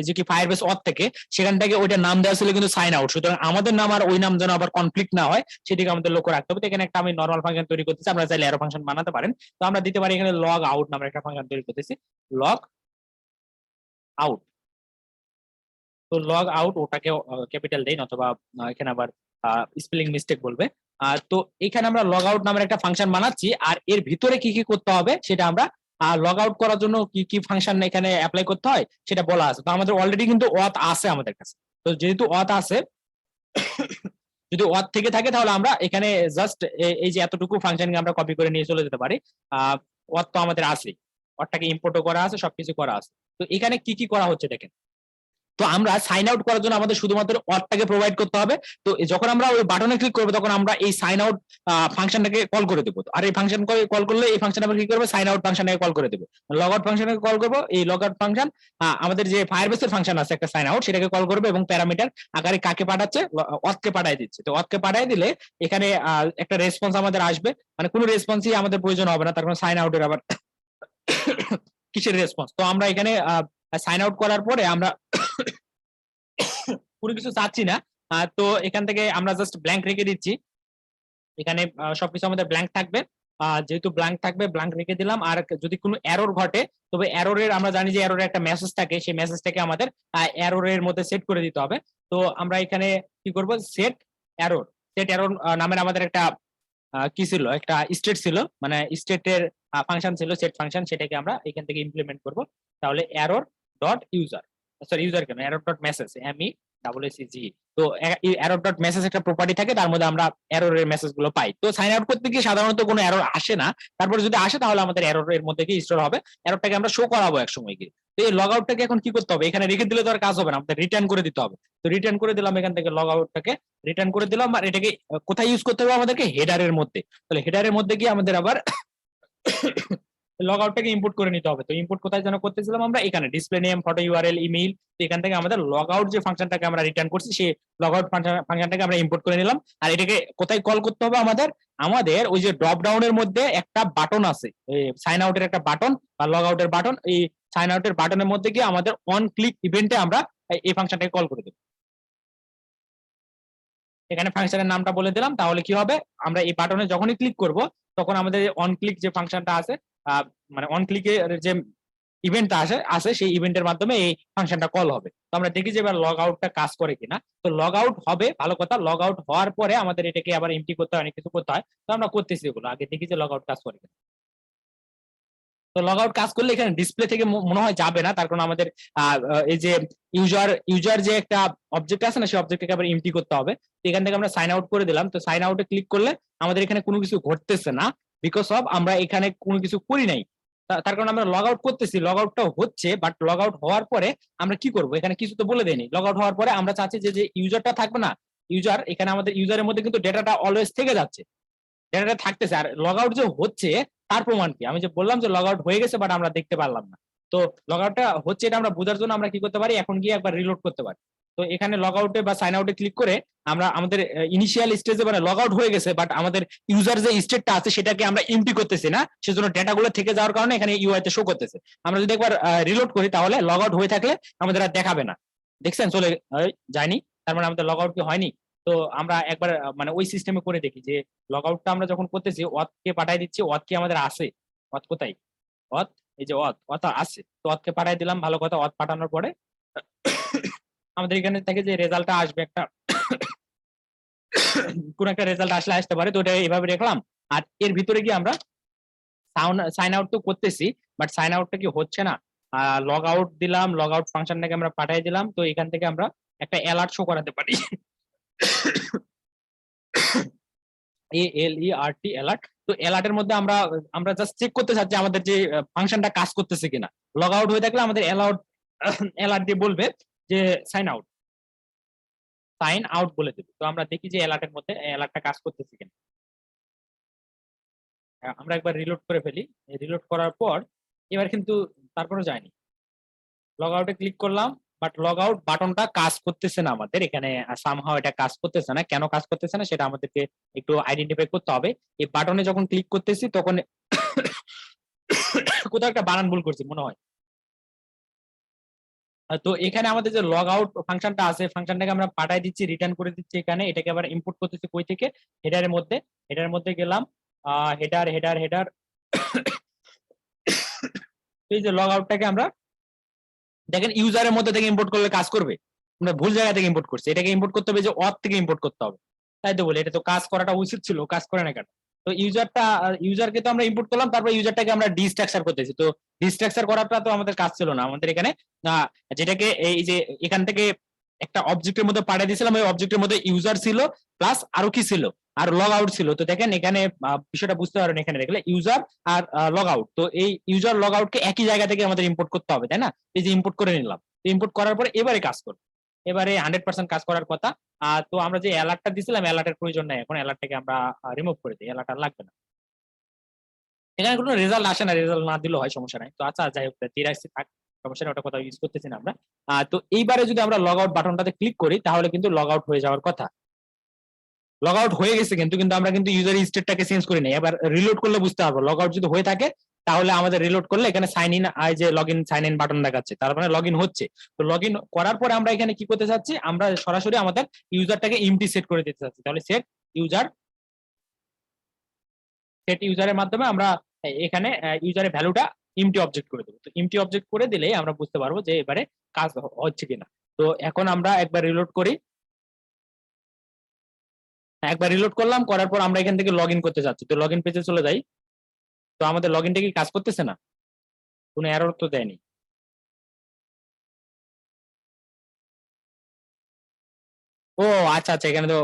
যে কি ফায়ারবেস অথ থেকে, সেখান থেকে ওইটার নাম দেওয়া ছিল কিন্তু সাইন আউট। সুতরাং আমাদের নাম আর ওই নাম যেন আবার কনফ্লিক্ট না হয় সেদিকে আমাদের লক্ষ্য রাখতে হবে। তো এখানে একটা আমি নর্মাল ফাংশন তৈরি করতেছি, আমরা চাইলে অ্যারো ফাংশন বানাতে পারেন। তো আমরা দিতে পারি এখানে লগ আউট নামের একটা ফাংশন তৈরি করতেছি, লগ আউট। তো লগ আউট ওটাকে ক্যাপিটাল দেন, অথবা এখানে আবার স্পেলিং মিস্টেক বলবে। তো এখানে আমরা লগ আউট নামের একটা ফাংশন বানাচ্ছি, আর এর ভিতরে কি কি করতে হবে সেটা আমরা লগ আউট করার জন্য কি কি ফাংশন এখানে অ্যাপ্লাই করতে হয় সেটা বলা আছে। তো আমাদের অলরেডি কিন্তু অথ আছে আমাদের কাছে। তো যেহেতু অথ আছে, যদি অথ থেকে থাকে তাহলে আমরা এখানে জাস্ট এই যে এতটুকু ফাংশন আমরা কপি করে নিয়ে চলে যেতে পারি। অথ তো আমাদের আছে, অথটাকে ইম্পোর্টও করা আছে, সবকিছু করা আছে। তো এখানে কি কি করা হচ্ছে দেখেন। তো আমরা সাইন আউট করার জন্য আমাদের শুধুমাত্র অথটাকে প্রোভাইড করতে হবে। তো যখন আমরা ওই বাটনে ক্লিক করবো তখন আমরা এই সাইন আউট ফাংশনটাকে কল করে দেবো। আর এই ফাংশন কল করলে এই ফাংশন আমরা কি করবো, সাইন আউট ফাংশনটাকে কল করে দেবো। লগ আউট ফাংশনটাকে কল করবো, এই লগ আউট ফাংশন আমাদের যে ফায়ারবেসের ফাংশন আছে একটা সাইন আউট, সেটাকে কল করবে এবং প্যারামিটার আকারে কাকে পাঠাচ্ছে, অথকে পাঠিয়ে দিচ্ছে। তো অথকে পাঠিয়ে দিলে এখানে একটা রেসপন্স আমাদের আসবে, মানে কোনো রেসপন্সই আমাদের প্রয়োজন হবে না, তার কারণ সাইন আউটের আবার কিসের রেসপন্স। তো আমরা এখানে সাইন আউট করার পরে আমরা কোনো কিছু চাচ্ছি না। তো এখান থেকে আমরা জাস্ট ব্ল্যাঙ্ক রেখে দিচ্ছি, এখানে সবকিছু আমাদের ব্ল্যাঙ্ক থাকবে। যেহেতু ব্ল্যাঙ্ক থাকবে, ব্ল্যাঙ্ক রেখে দিলাম। আর যদি কোনো এরর ঘটে, তবে এররের আমরা জানি যে এররের একটা মেসেজ থাকে, সেই মেসেজটাকে আমাদের এররের মধ্যে সেট করে দিতে হবে। তো আমরা এখানে কি করব, সেট এরর, সেট এরর নামের আমাদের একটা কি ছিল, একটা স্টেট ছিল, মানে স্টেটের ফাংশন ছিল সেট ফাংশন, সেটাকে আমরা এখান থেকে ইমপ্লিমেন্ট করব। তাহলে error dot user, sorry user কেন, এরর ডট মেসেজ, MESSG। তো এরর ডট মেসেজ একটা প্রপার্টি থাকে, তার মধ্যে আমরা এররের মেসেজ গুলো পাই। তো সাইন আউট করতে গিয়ে সাধারণত কোনো এরর আসে না, তারপরে যদি আসে তাহলে আমাদের এররের মধ্যে গিয়ে স্টোর হবে, এররটাকে আমরা শো করাবো এক সময় গিয়ে। তো এই লগ আউটটাকে এখন কি করতে হবে, এখানে রেখে দিলে তো আর কাজ হবে না, আমাদের রিটার্ন করে দিতে হবে। তো রিটার্ন করে দিলাম, এখান থেকে লগ আউটটাকে রিটার্ন করে দিলাম। আর এটাকে কোথায় ইউজ করতে হবে, আমাদেরকে হেডারের মধ্যে। তাহলে হেডারের মধ্যে গিয়ে আমাদের আবার লগ আউটটাকে ইম্পোর্ট করে নিতে হবে। তো ইম্পোর্ট কোথায় যেন করতেছিলাম আমরা, এখানে display name, photo URL, email. তো এখান থেকে আমাদের লগ আউট যে ফাংশনটাকে আমরা রিটার্ন করছি, সেই লগ আউট ফাংশনটাকে আমরা ইম্পোর্ট করে নিলাম। আর এটাকে কোথায় কল করতে হবে, আমাদের আমাদের ওই যে ড্রপ ডাউনের মধ্যে একটা বাটন আছে, সাইন আউটের একটা বাটন বা লগ আউটের বাটন, এই সাইন আউটের বাটনের মধ্যে গিয়ে আমাদের অন ক্লিক ইভেন্টে আমরা এই ফাংশনটাকে কল করে দেবো। এখানে ফাংশনের নামটা বলে দিলাম, তাহলে কি হবে, আমরা এই বাটনে যখনই ক্লিক করব তখন আমাদের অন ক্লিক যে ফাংশনটা আছে, মানে অন ক্লিকের যে ইভেন্টটা আসে সেই ইভেন্টের মাধ্যমে এই ফাংশনটা কল হবে। তো আমরা দেখি যে এবার লগ আউটটা কাজ করে কিনা। তো লগ আউট হবে, ভালো কথা। লগ আউট হওয়ার পরে আমাদের এটাকে আবার এমটি করতে হয়, অনেক কিছু করতে হয়। তো আমরা করতেছি এগুলো, আগে দেখি যে লগ আউট কাজ করে কিনা। তো লগ আউট কাজ করলে এখানে ডিসপ্লে থেকে মনে হয় যাবে না, তার কারণ আমাদের এই যে ইউজার যে একটা অবজেক্ট আছে না, সেই অবজেক্টকে আবার এমটি করতে হবে। তো এখান থেকে আমরা সাইন আউট করে দিলাম। তো সাইন আউটে ক্লিক করলে আমাদের এখানে কোনো কিছু ঘটতেছে না, বিকজ অফ আমরা এখানে কোনো কিছু করি নাই। তার কারণ আমরা লগ আউট করতেছি, লগ আউটটা হচ্ছে, বাট লগ আউট হওয়ার পরে আমরা কি করব, এখানে কিছু তো বলে দেয়নি। লগ আউট হওয়ার পরে আমরা চাচ্ছি যে ইউজারটা থাকবে না, ইউজার, এখানে আমাদের ইউজারের মধ্যে কিন্তু ডেটাটা অলওয়েজ থেকে যাচ্ছে, ডেটাটা থাকতেছে। আর লগ আউট যে হচ্ছে তার প্রমাণ কি, আমি যে বললাম যে লগ আউট হয়ে গেছে বাট আমরা দেখতে পারলাম না। তো লগ আউটটা হচ্ছে এটা আমরা বোঝার জন্য আমরা কি করতে পারি, এখন গিয়ে একবার রিলোড করতে পারি। তো এখানে লগ আউটে বা সাইন আউটে ক্লিক করে আমরা আমাদের ইনিশিয়াল স্টেজে, মানে লগ আউট হয়ে গেছে বাট আমাদের ইউজার যে স্টেটটা আছে সেটাকে আমরা এমটি করতেছি না, সেজন্য ডেটাগুলো থেকে যাওয়ার কারণে এখানে ইউআই তে শো করতেছে। আমরা যদি একবার রিলোড করি তাহলে লগ আউট হয়ে থাকলে আমাদের আর দেখাবে না। দেখছেন চলে যায়নি, তার মানে আমাদের লগ আউট কি হয়নি। তো আমরা একবার মানে ওই সিস্টেমে করে দেখি যে লগ আউটটা আমরা যখন করতেছি অথকে পাঠাই দিচ্ছি, অথ কি আমাদের আছে, অথ কোথায়, অথ, এই যে অথ আছে। তো অথকে পাঠাই দিলাম, ভালো কথা। অথ পাঠানোর পরে আমাদের এখানে থেকে যে রেজাল্টটা আসবে, একটা কোন একটা রেজাল্ট আসলে আসতে পারে, তো ওটা এভাবে রাখলাম। আর এর ভিতরে গিয়ে আমরা সাইন আউট তো করতেছি, বাট সাইন আউটটা কি হচ্ছে না। লগ আউট দিলাম, লগ আউট ফাংশনটাকে আমরা পাঠিয়ে দিলাম। তো এখান থেকে আমরা একটা অ্যালার্ট শো করাতে পারি, ALERT অ্যালার্ট। তো অ্যালার্টের মধ্যে আমরা আমরা জাস্ট চেক করতে চাচ্ছি আমাদের যে ফাংশনটা কাজ করতেছে কিনা। লগ আউট হয়ে থাকলে আমাদের অ্যালার্ট দিয়ে বলবে যে সাইন আউট, সাইন আউট বলে দেবে। তো আমরা দেখি যে অ্যালার্টের মধ্যে অ্যালার্টটা কাজ করতেছে কিনা। আমরা একবার রিলোড করে ফেলি। রিলোড করার পর এবার কিন্তু তারপরে যায়নি। লগ আউটে ক্লিক করলাম, বাট লগ আউট বাটনটা কাজ করতেছে না আমাদের এখানে। সামহাও এটা কাজ করতেছে না, কেন কাজ করতেছে না সেটা আমাদেরকে একটু আইডেন্টিফাই করতে হবে। এই বাটনে যখন ক্লিক করতেছি তখন কোথাও একটা বানান ভুল করছি মনে হয়। তো এখানে আমাদের যে লগ আউট ফাংশনটা আছে, ফাংশনটাকে আমরা পাঠাই দিচ্ছি, রিটার্ন করে দিচ্ছি এখানে। এটাকে আবার ইম্পোর্ট করতেছি কই থেকে, হেডারের মধ্যে গেলাম, হেডার। এই যে লগ আউটটাকে আমরা দেখেন ইউজারের মধ্যে থেকে ইম্পোর্ট করলে কাজ করবে, আমরা ভুল জায়গা থেকে ইম্পোর্ট করছি। এটাকে ইম্পোর্ট করতে হবে যে অথ থেকে ইম্পোর্ট করতে হবে, তাই তো বলি। এটা তো কাজ করাটা উচিত ছিল, কাজ করে না কেন। তো ইউজারকে তো আমরা ইম্পোর্ট করলাম, তারপর ইউজারটাকে আমরা ডিস্ট্রাকচার করতেছি। তো ডিস্ট্রাকচার করাটা তো আমাদের কাজ ছিল না। আমাদের এখানে যেটাকে এই যে এখান থেকে একটা অবজেক্টের মধ্যে পাঠিয়ে দিয়েছিলাম, ওই অবজেক্টের মধ্যে ইউজার ছিল প্লাস আরো কি ছিল, আর লগ আউট ছিল। তো দেখেন এখানে বিষয়টা বুঝতে পারেন, এখানে দেখলে ইউজার আর লগ আউট, তো এই ইউজার লগ আউটকে একই জায়গা থেকে আমাদের ইম্পোর্ট করতে হবে, তাই না। এই যে ইম্পোর্ট করে নিলাম, ইম্পোর্ট করার পরে এবারে কাজ করবে, এবারে 100% কাজ করার কথা। তো আমরা যে অ্যালার্টটা দিছিলাম, অ্যালার্টের প্রয়োজন নাই এখন, অ্যালার্টটাকে আমরা রিমুভ করে দিই, অ্যালার্ট আর লাগবে না। এখানে কোনো রেজাল্ট আসে না, রেজাল্ট না দিলেও হয়, সমস্যা নাই। তো আচ্ছা যাই হোক, ডিরাইসি থাক, সমস্যা নেই, ওটা কথা ইউজ করতেছি না আমরা। তো এইবারে যদি আমরা লগ আউট বাটনটাতে ক্লিক করি তাহলে কিন্তু লগ আউট হয়ে যাওয়ার কথা। লগ আউট হয়ে গেছে কিন্তু কিন্তু আমরা কিন্তু ইউজার স্টেটটাকে চেঞ্জ করি নাই। এবার রিলোড করলে বুঝতে পারবো, লগ আউট যদি হয়ে থাকে তাহলে আমাদের রিলোড করলে এখানে সাইন ইন, যে log in sign in button দেখাচ্ছে, তার মানে লগ ইন হচ্ছে। তো লগ ইন করার পরে আমরা এখানে কি করতে চাচ্ছি, আমরা সরাসরি আমাদের ইউজারটাকে এমটি সেট করে দিতে চাচ্ছি। তাহলে সেট ইউজারের মাধ্যমে আমরা এখানে ইউজারের ভ্যালুটা এমটি অবজেক্ট করে দেবো। তো এমটি অবজেক্ট করে দিলে আমরা বুঝতে পারবো যে এবারে কাজ হচ্ছে কিনা। তো এখন আমরা একবার রিলোড করি, একবার রিলোড করলাম, করার পর আমরা এখান থেকে লগ ইন করতে চাচ্ছি। তো লগ ইন পেজে চলে যাই। তো আমাদের লগ ইনটা কি কাজ করতেছে না, কোনো এরর তো দেয়নি। ও আচ্ছা আচ্ছা, এখানে তো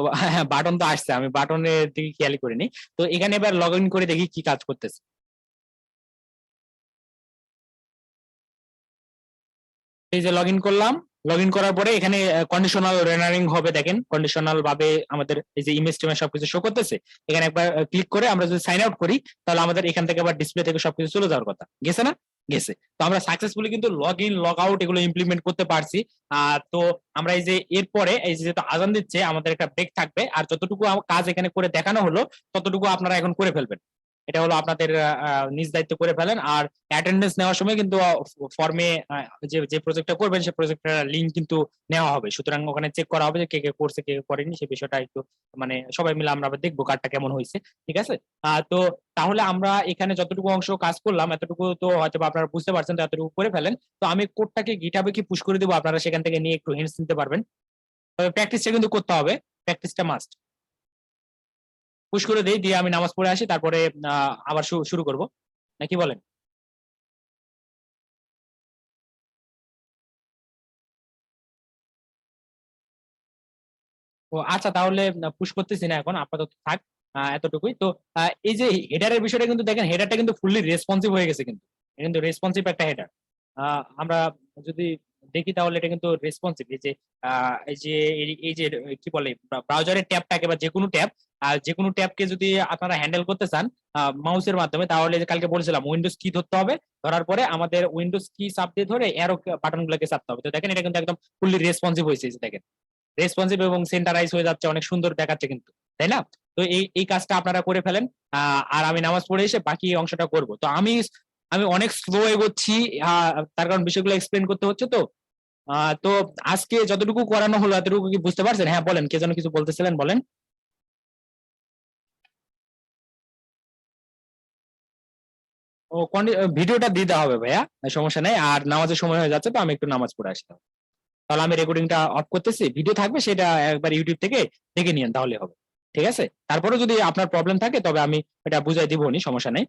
বাটন তো আসছে, আমি বাটনের দিকে খেয়ালই করিনি। তো এখানে এবার লগ ইন করে দেখি কি কাজ করতেছে। এই যে লগ ইন করলাম, লগ ইন করার পরে এখানে কন্ডিশনাল রেনারিং হবে, দেখেন কন্ডিশনাল ভাবে আমাদের এই যে ইমেজ টিমের সবকিছু শো করতেছে। এখানে একবার ক্লিক করে আমরা যদি সাইন আউট করি তাহলে আমাদের এখান থেকে আবার ডিসপ্লে থেকে সবকিছু চলে যাওয়ার কথা, গেছে না, গেছে। তো আমরা সাকসেসফুলি কিন্তু লগ ইন লগ আউট এগুলো ইমপ্লিমেন্ট করতে পারছি। তো আমরা এই যে এরপরে এই যে যেহেতু আজান দিচ্ছে আমাদের একটা ব্রেক থাকবে, আর যতটুকু কাজ এখানে করে দেখানো হলো ততটুকু আপনারা এখন করে ফেলবেন। এটা হলো আপনাদের নিজ দায়িত্ব করে ফেলেন। আর অ্যাটেন্ডেন্স নেওয়ার সময় কিন্তু ফর্মে যে যে প্রজেক্টটা করবেন সেই প্রজেক্টের লিঙ্ক কিন্তু নেওয়া হবে, সুতরাং ওখানে চেক করা হবে যে কে কে করছে কে কে করেনি, সেই বিষয়টা একটু মানে সবাই মিলে আমরা আবার দেখবো কার্ডটা কেমন হয়েছে, ঠিক আছে। তো তাহলে আমরা এখানে যতটুকু অংশ কাজ করলাম এতটুকু তো হয়তো বা আপনারা বুঝতে পারছেন, তো এতটুকু করে ফেলেন। তো আমি কোডটাকে গিটহাবে কি পুশ করে দেবো, আপনারা সেখান থেকে নিয়ে একটু হিন্টস নিতে পারবেন। তবে প্র্যাকটিসটা কিন্তু করতে হবে, প্র্যাকটিসটা মাস্ট। পুশ করে দেই, দিয়ে আমি নামাজ পড়ে আসি, তারপরে আবার শুরু করব, নাকি বলেন? ও আচ্ছা, তাহলে পুশ করতেছি না এখন, আপাতত থাক, এতটুকুই তো। এই যে হেডারের বিষয়টা কিন্তু দেখেন, হেডারটা কিন্তু ফুললি রেসপন্সিভ হয়ে গেছে, কিন্তু এটা কিন্তু রেসপন্সিভ একটা হেডার। আমরা যদি দেখি তাহলে এটা কিন্তু রেসপন্সিভ। এই যে এই যে কি বলে ব্রাউজারের ট্যাবটাকে বা যে কোনো ট্যাবকে যদি আপনারা হ্যান্ডেল করতে চান মাউসের মাধ্যমে, তাহলে যে কালকে বলছিলাম উইন্ডোজ কি ধরতে হবে, ধরার পরে আমাদের উইন্ডোজ কি চাপ দিয়ে ধরে অ্যারো বাটন গুলোকে চাপতে হবে। তো দেখেন এটা কিন্তু একদম ফুললি রেসপন্সিভ হয়েছে, এই যে দেখেন রেসপন্সিভ এবং সেন্টারাইজ হয়ে যাচ্ছে, অনেক সুন্দর দেখাচ্ছে কিন্তু, তাই না? তো এই কাজটা আপনারা করে ফেলেন। আর আমি নামাজ পড়ে এসে বাকি অংশটা করব। তো আমি আমি অনেক স্লো এগোচ্ছি, তার কারণ বিষয়গুলো এক্সপ্লেন করতে হচ্ছে তো। তো আজকে যতটুকু করানো হলো এতটুকু কি বুঝতে পারছেন? হ্যাঁ বলেন, কে যেন কিছু বলতেছিলেন, বলেন। ও ভিডিওটা দিতে হবে ভাইয়া, সমস্যা নেই। আর নামাজের সময় হয়ে যাচ্ছে, তো আমি একটু নামাজ পড়ে আসি। তাহলে আমি রেকর্ডিংটা অফ করতেছি, ভিডিও থাকবে সেটা একবার ইউটিউব থেকে দেখে নিন তাহলে হবে, ঠিক আছে। তারপরে যদি আপনার প্রবলেম থাকে তবে আমি এটা বুঝাই দিবনি, সমস্যা নেই।